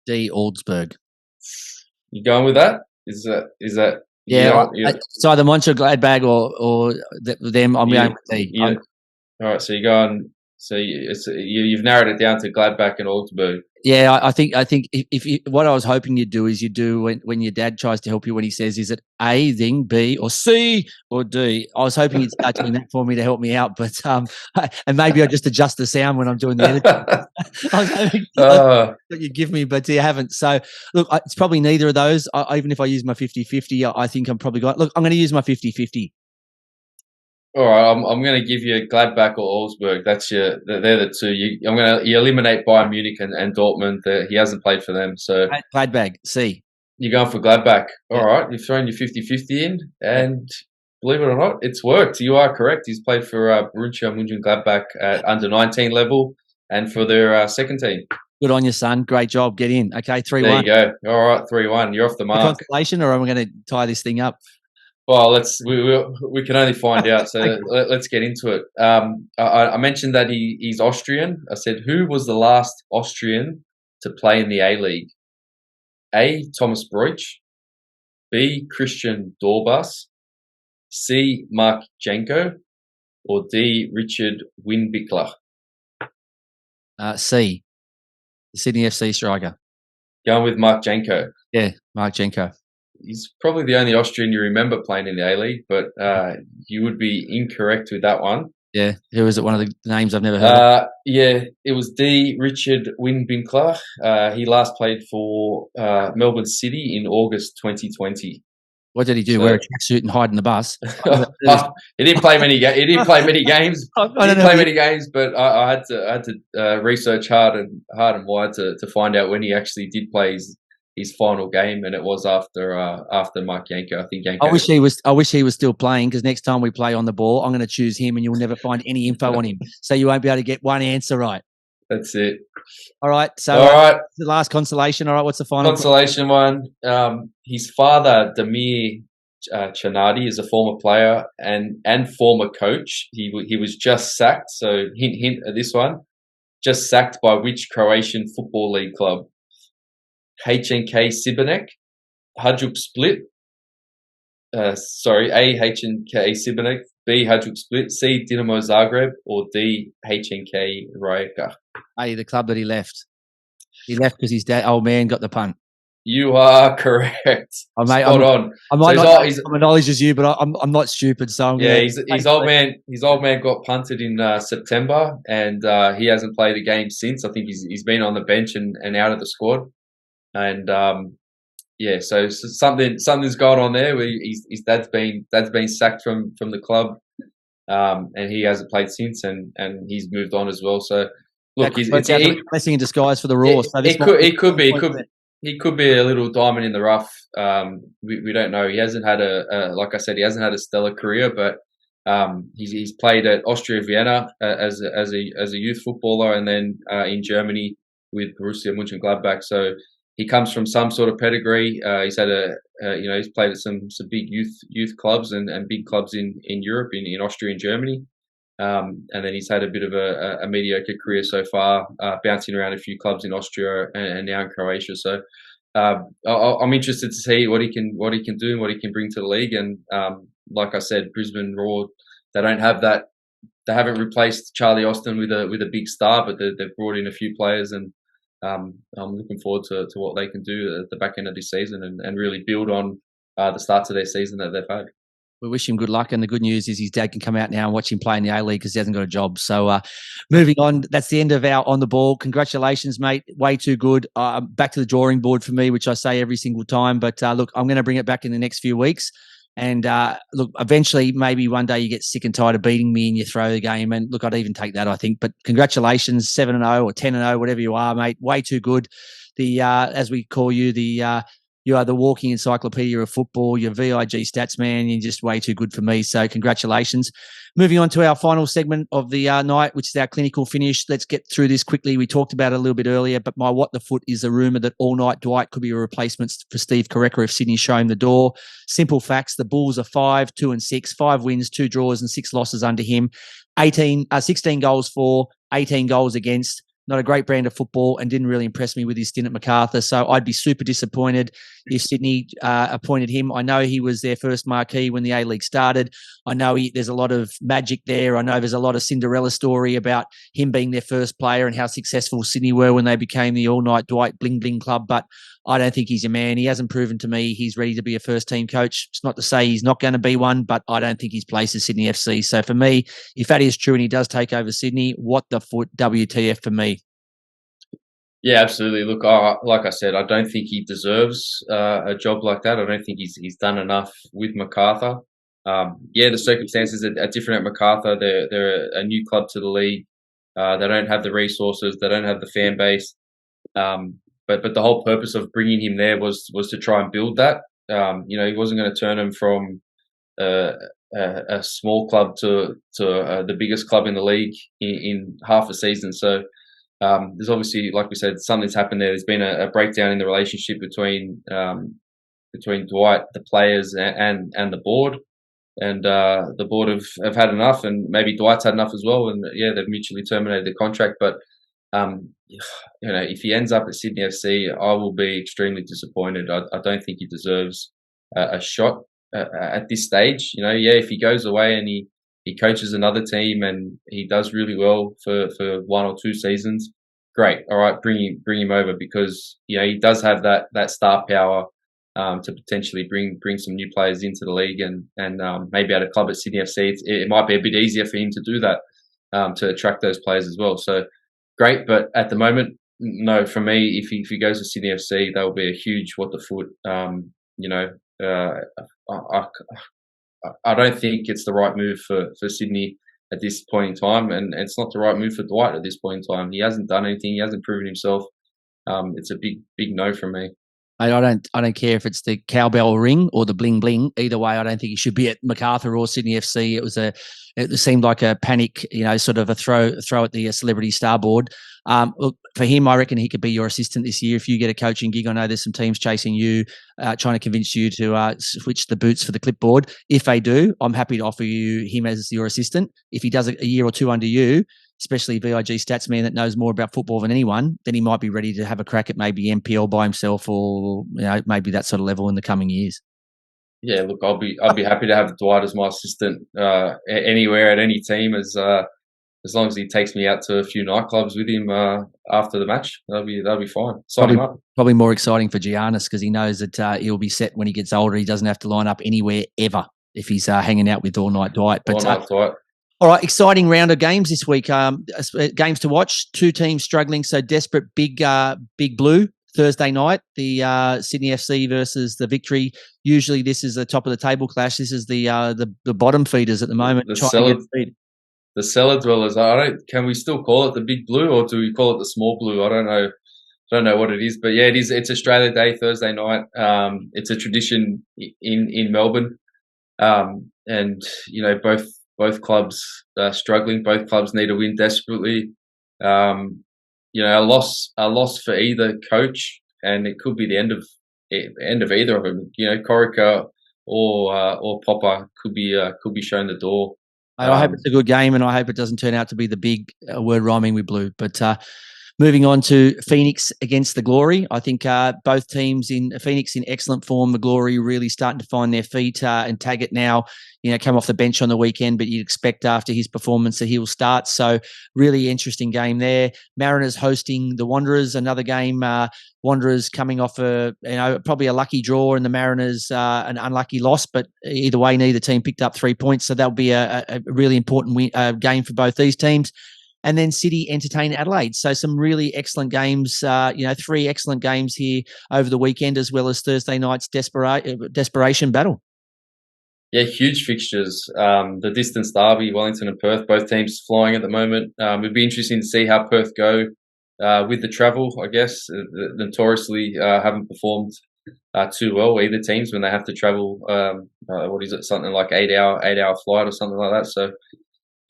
D, Augsburg. You going with that? Is that? Yeah, it's either Mönchengladbach or them. I'm going with D. All right, so you're going. So you've narrowed it down to Gladbach and Augsburg. Yeah, I think if you, what I was hoping you'd do is you do when your dad tries to help you, when he says, is it A, then B, or C, or D? I was hoping you'd start doing that for me to help me out, but and maybe I just adjust the sound when I'm doing the editing. I was hoping that you give me, but you haven't. So look, it's probably neither of those. Even if I use my 50-50, I think I'm probably going. Look, I'm going to use my 50-50. All right, I'm going to give you Gladbach or Augsburg. They're the two. You eliminate Bayern Munich and Dortmund. He hasn't played for them, so Gladbach, C. You're going for Gladbach. All Yeah. right, you've thrown your 50-50 in, and believe it or not, it's worked. You are correct. He's played for Borussia Mönchengladbach at under 19 level and for their second team. Good on you, son. Great job. Get in. Okay, 3-1. There you go. All right, 3-1. You're off the mark. Consolation, or am I going to tie this thing up? Well, we can only find out. So let's get into it. I mentioned that he's Austrian. I said, who was the last Austrian to play in the A-League? A, Thomas Broich. B, Christian Dorbas. C, Mark Janko. Or D, Richard Winbichler. C, the Sydney FC striker. Going with Mark Janko. Yeah, Mark Janko. He's probably the only Austrian you remember playing in the A-League, but you would be incorrect with that one. Yeah, who is it? One of the names I've never heard of. Yeah, it was D. Richard Winbichler. He last played for Melbourne City in August 2020. What did he do? Wear a tracksuit and hide in the bus? He didn't play many games. He didn't play many games. But I had to research hard and wide to find out when he actually did play his final game, and it was after Mark Janko. I think Janko. I wish he was still playing, because next time we play on the ball, I'm going to choose him, and you'll never find any info on him, so you won't be able to get one answer right. That's it. All right. So the last consolation. All right. What's the final consolation one? His father, Damir Chanadi, is a former player and former coach. He was just sacked. So hint at this one. Just sacked by which Croatian football league club? HNK Šibenik, Hajduk Split. A, HNK Šibenik, B, Hajduk Split, C, Dinamo Zagreb, or D, HNK Rijeka. A, the club that he left. He left because his old man got the punt. You are correct. Spot on. I might not have some knowledge as you, but I'm not stupid. So his old man got punted in September, and he hasn't played a game since. I think he's been on the bench and out of the squad. And so something's going on there. Where his dad's been sacked from the club, and he hasn't played since, and he's moved on as well. So look, he's a blessing in disguise for the Raw. He could be a little diamond in the rough. We don't know. He hasn't had like I said, he hasn't had a stellar career, but he's played at Austria Vienna as a youth footballer, and then in Germany with Borussia Mönchengladbach. So he comes from some sort of pedigree. He's had he's played at some big youth clubs and big clubs in Europe, in Austria and Germany. And then he's had a bit of a mediocre career so far, bouncing around a few clubs in Austria and now in Croatia. So I'm interested to see what he can do and what he can bring to the league. And like I said, Brisbane Roar, they don't have that. They haven't replaced Charlie Austin with a big star, but they've brought in a few players, and I'm looking forward to what they can do at the back end of this season and really build on the starts of their season that they've had. We wish him good luck, and the good news is his dad can come out now and watch him play in the A-League because he hasn't got a job. So moving on, that's the end of our On the Ball. Congratulations, mate. Way too good. Back to the drawing board for me, which I say every single time. But look, I'm going to bring it back in the next few weeks. And look, eventually, maybe one day you get sick and tired of beating me and you throw the game. And look, I'd even take that, I think. But congratulations, 7-0 or 10-0, whatever you are, mate. Way too good. As we call you, you are the walking encyclopedia of football. You're VIG stats man. You're just way too good for me. So congratulations. Moving on to our final segment of the night, which is our clinical finish. Let's get through this quickly. We talked about it a little bit earlier, but my what the foot is a rumour that All Night Dwight could be a replacement for Steve Correca if Sydney show him the door. Simple facts. The Bulls are 5-2-6, 5 wins, 2 draws and 6 losses under him. 16 goals for, 18 goals against. not a great brand of football, and didn't really impress me with his stint at Macarthur. So I'd be super disappointed if Sydney appointed him. I know he was their first marquee when the A-League started. I know there's a lot of magic there. I know there's a lot of Cinderella story about him being their first player and how successful Sydney were when they became the all-night Dwight Bling Bling club. But I don't think he's a man. He hasn't proven to me he's ready to be a first-team coach. It's not to say he's not going to be one, but I don't think his place is Sydney FC. So for me, if that is true and he does take over Sydney, what the foot, WTF for me. Yeah, absolutely. Look, like I said, I don't think he deserves a job like that. I don't think he's done enough with Macarthur. The circumstances are different at Macarthur. They're a new club to the league. They don't have the resources. They don't have the fan base. But the whole purpose of bringing him there was to try and build that. He wasn't going to turn him from a small club to the biggest club in the league in half a season. So there's obviously, like we said, something's happened there. There's been a breakdown in the relationship between Dwight, the players, and the board. And the board have had enough, and maybe Dwight's had enough as well. And they've mutually terminated the contract. But if he ends up at Sydney FC, I will be extremely disappointed. I don't think he deserves a shot at this stage. If he goes away and he coaches another team and he does really well for 1 or 2 seasons, great. All right, bring him over, because he does have that star power to potentially bring some new players into the league, and maybe at a club at Sydney FC, it might be a bit easier for him to do that, to attract those players as well. So great, but at the moment, no. For me, if he goes to Sydney FC, that will be a huge what the foot. I don't think it's the right move for Sydney at this point in time, and it's not the right move for Dwight at this point in time. He hasn't done anything. He hasn't proven himself. It's a big no from me. I don't care if it's the cowbell ring or the bling bling. Either way, I don't think he should be at Macarthur or Sydney FC. It seemed like a panic, sort of a throw at the celebrity starboard. Look, for him, I reckon he could be your assistant this year if you get a coaching gig. I know there's some teams chasing you, trying to convince you to switch the boots for the clipboard. If they do, I'm happy to offer you him as your assistant. If he does a year or two under you, especially VIG stats man that knows more about football than anyone, then he might be ready to have a crack at maybe MPL by himself, or maybe that sort of level in the coming years. Yeah, look, I'll be happy to have Dwight as my assistant anywhere at any team, as long as he takes me out to a few nightclubs with him after the match. That'll be fine. Sign him up. Probably more exciting for Giannis, because he knows that he'll be set when he gets older. He doesn't have to line up anywhere ever if he's hanging out with all night Dwight. But Dwight. All right, exciting round of games this week. Games to watch. 2 teams struggling, so desperate. Big Blue Thursday night. The Sydney FC versus the Victory. Usually, this is the top of the table clash. This is the bottom feeders at the moment. The cellar dwellers. Can we still call it the Big Blue, or do we call it the Small Blue? I don't know. Don't know what it is, but yeah, it is. It's Australia Day, Thursday night. It's a tradition in Melbourne, and both clubs are struggling. Both clubs need a win desperately. A loss for either coach, and it could be the end of either of them. Corica or Popper could be shown the door. I hope it's a good game, and I hope it doesn't turn out to be the big word rhyming with blue. But moving on to Phoenix against the Glory. I think both teams Phoenix in excellent form. The Glory really starting to find their feet, and Taggart now, came off the bench on the weekend, but you'd expect after his performance that he'll start. So really interesting game there. Mariners hosting the Wanderers, another game. Wanderers coming off probably a lucky draw, and the Mariners an unlucky loss, but either way, neither team picked up 3 points. So that'll be a really important game for both these teams. And then City entertain Adelaide. So some really excellent games, 3 excellent games here over the weekend, as well as Thursday night's desperation battle. Yeah, huge fixtures. The distance derby, Wellington and Perth, both teams flying at the moment. It'd be interesting to see how Perth go with the travel, I guess. Notoriously haven't performed too well, either teams, when they have to travel, something like 8-hour flight or something like that. So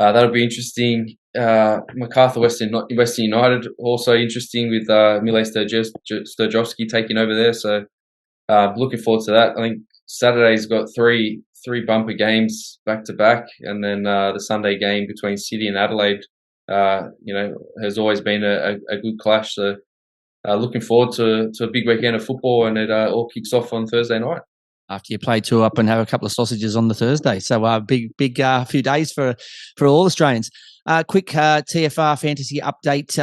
that'll be interesting. Macarthur Western United, also interesting, with Mile Sturjovski taking over there. So looking forward to that. I think Saturday's got three bumper games back to back, and then the Sunday game between City and Adelaide has always been a good clash. So looking forward to a big weekend of football, and it all kicks off on Thursday night. After you play two up and have a couple of sausages on the Thursday. So big few days for all Australians. Quick TFR fantasy update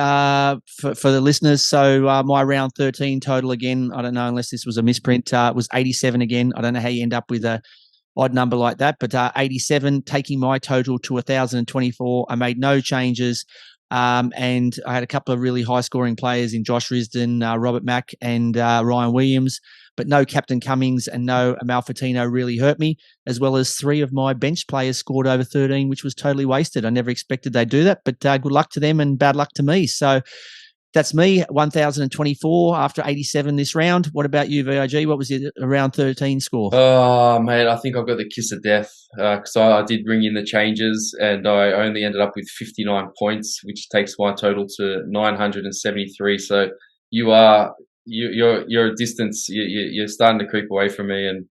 for the listeners. So my round 13 total again, I don't know unless this was a misprint, was 87 again. I don't know how you end up with a odd number like that, but 87, taking my total to 1,024. I made no changes. And I had a couple of really high-scoring players in Josh Risdon, Robert Mack, and Ryan Williams, but no Captain Cummings and no Amalfitino really hurt me, as well as 3 of my bench players scored over 13, which was totally wasted. I never expected they'd do that, but good luck to them and bad luck to me. So that's me, 1,024 after 87 this round. What about you, VIG? What was your round 13 score? Oh, man, I think I've got the kiss of death because I did bring in the changes and I only ended up with 59 points, which takes my total to 973. So you're a distance. You're starting to creep away from me, and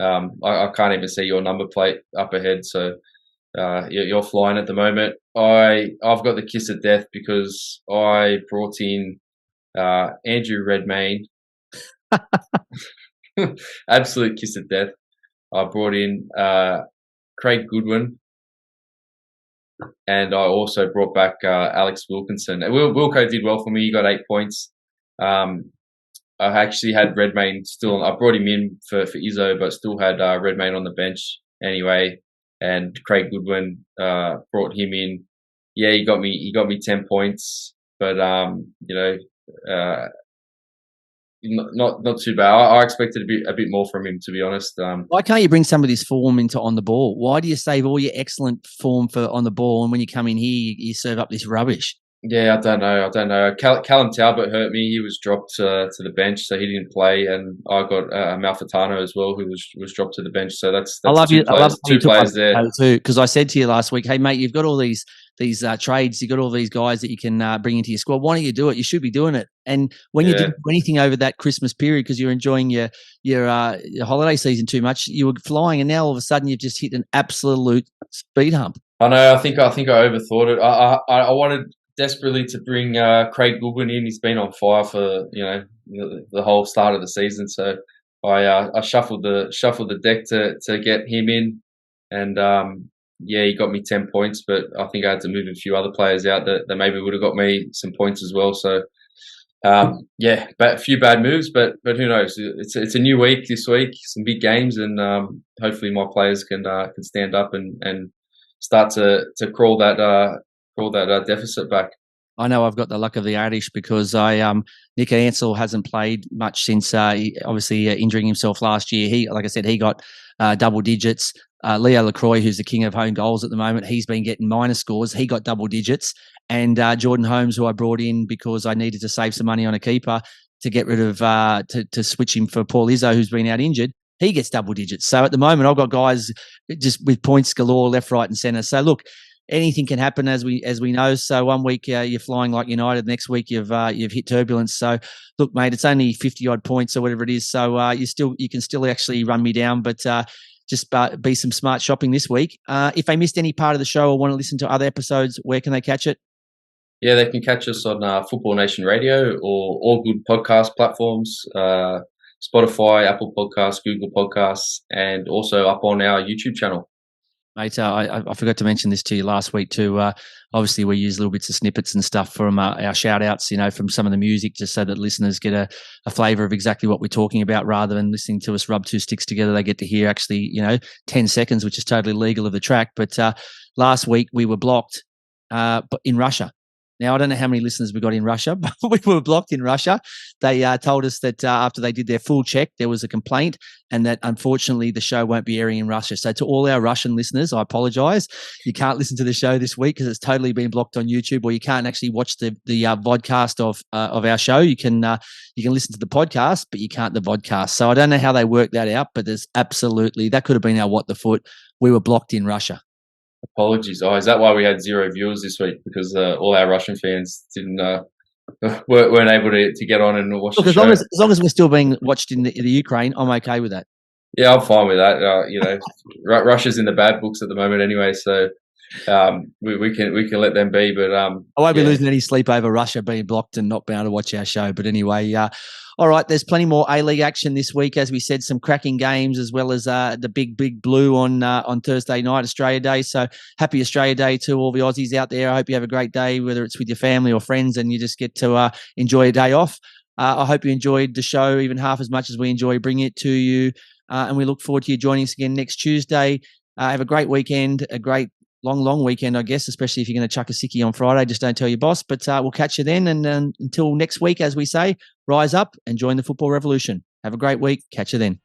I can't even see your number plate up ahead. So you're flying at the moment. I've got the kiss of death because I brought in Andrew Redmayne. Absolute kiss of death. I brought in Craig Goodwin, and I also brought back Alex Wilkinson. Wilco did well for me. He got 8 points. I actually had Redmayne still. I brought him in for Izzo, but still had Redmayne on the bench anyway. And Craig Goodwin brought him in. Yeah, he got me 10 points, but not too bad. I expected a bit more from him, to be honest. Why can't you bring some of this form into on the ball? Why do you save all your excellent form for on the ball, and when you come in here, you serve up this rubbish? Yeah, I don't know. Callum Talbot hurt me. He was dropped to the bench, so he didn't play. And I got Amalfitano as well, who was dropped to the bench. So that's I love two players there too. Because I said to you last week, hey mate, you've got all these trades, you've got all these guys that you can bring into your squad. Why don't you do it? You should be doing it. And when you didn't do anything over that Christmas period because you're enjoying your holiday season too much, you were flying, and now all of a sudden you've just hit an absolute speed hump. I know. I think I overthought it. I wanted desperately to bring Craig Goodwin in. He's been on fire for the whole start of the season. So I shuffled the deck to get him in, and he got me 10 points. But I think I had to move a few other players out that maybe would have got me some points as well. So but a few bad moves, but who knows? It's a new week this week, some big games, and hopefully my players can stand up and start to crawl that deficit back. I know I've got the luck of the Irish because Nick Ansell hasn't played much since obviously injuring himself last year. He got double digits. Leo Lacroix, who's the king of home goals at the moment, he's been getting minus scores. He got double digits. And Jordan Holmes, who I brought in because I needed to save some money on a keeper to get rid of to switch him for Paul Izzo, who's been out injured. He gets double digits. So at the moment, I've got guys just with points galore, left, right, and centre. So look, anything can happen as we know. So one week you're flying like United, next week you've hit turbulence. So look, mate, it's only 50 odd points or whatever it is. So you can still actually run me down, but just be some smart shopping this week. If they missed any part of the show or want to listen to other episodes, where can they catch it? Yeah, they can catch us on Football Nation Radio or all good podcast platforms, Spotify, Apple Podcasts, Google Podcasts, and also up on our YouTube channel. Mate, I forgot to mention this to you last week too. Obviously, we use little bits of snippets and stuff from our shout-outs, from some of the music, just so that listeners get a flavour of exactly what we're talking about rather than listening to us rub two sticks together. They get to hear actually, 10 seconds, which is totally legal of the track. But last week we were blocked but in Russia. Now, I don't know how many listeners we got in Russia, but we were blocked in Russia. They told us that after they did their full check, there was a complaint and that, unfortunately, the show won't be airing in Russia. So to all our Russian listeners, I apologise. You can't listen to the show this week because it's totally been blocked on YouTube, or you can't actually watch the vodcast of our show. You can listen to the podcast, but you can't the vodcast. So I don't know how they worked that out, but there's absolutely – that could have been our what the foot. We were blocked in Russia. Apologies. Oh, is that why we had 0 viewers this week? Because all our Russian fans weren't able to get on and watch the show. As long as we're still being watched in the Ukraine, I'm okay with that. Yeah, I'm fine with that. Russia's in the bad books at the moment anyway, so we can let them be. But I won't be losing any sleep over Russia being blocked and not being able to watch our show. But anyway, all right, there's plenty more A-League action this week. As we said, some cracking games as well as the big blue on Thursday night, Australia Day. So happy Australia Day to all the Aussies out there. I hope you have a great day, whether it's with your family or friends, and you just get to enjoy a day off. I hope you enjoyed the show even half as much as we enjoy bringing it to you. And we look forward to you joining us again next Tuesday. Have a great weekend, a great long weekend, I guess, especially if you're going to chuck a sickie on Friday. Just don't tell your boss. But we'll catch you then. And until next week, as we say, rise up and join the football revolution. Have a great week. Catch you then.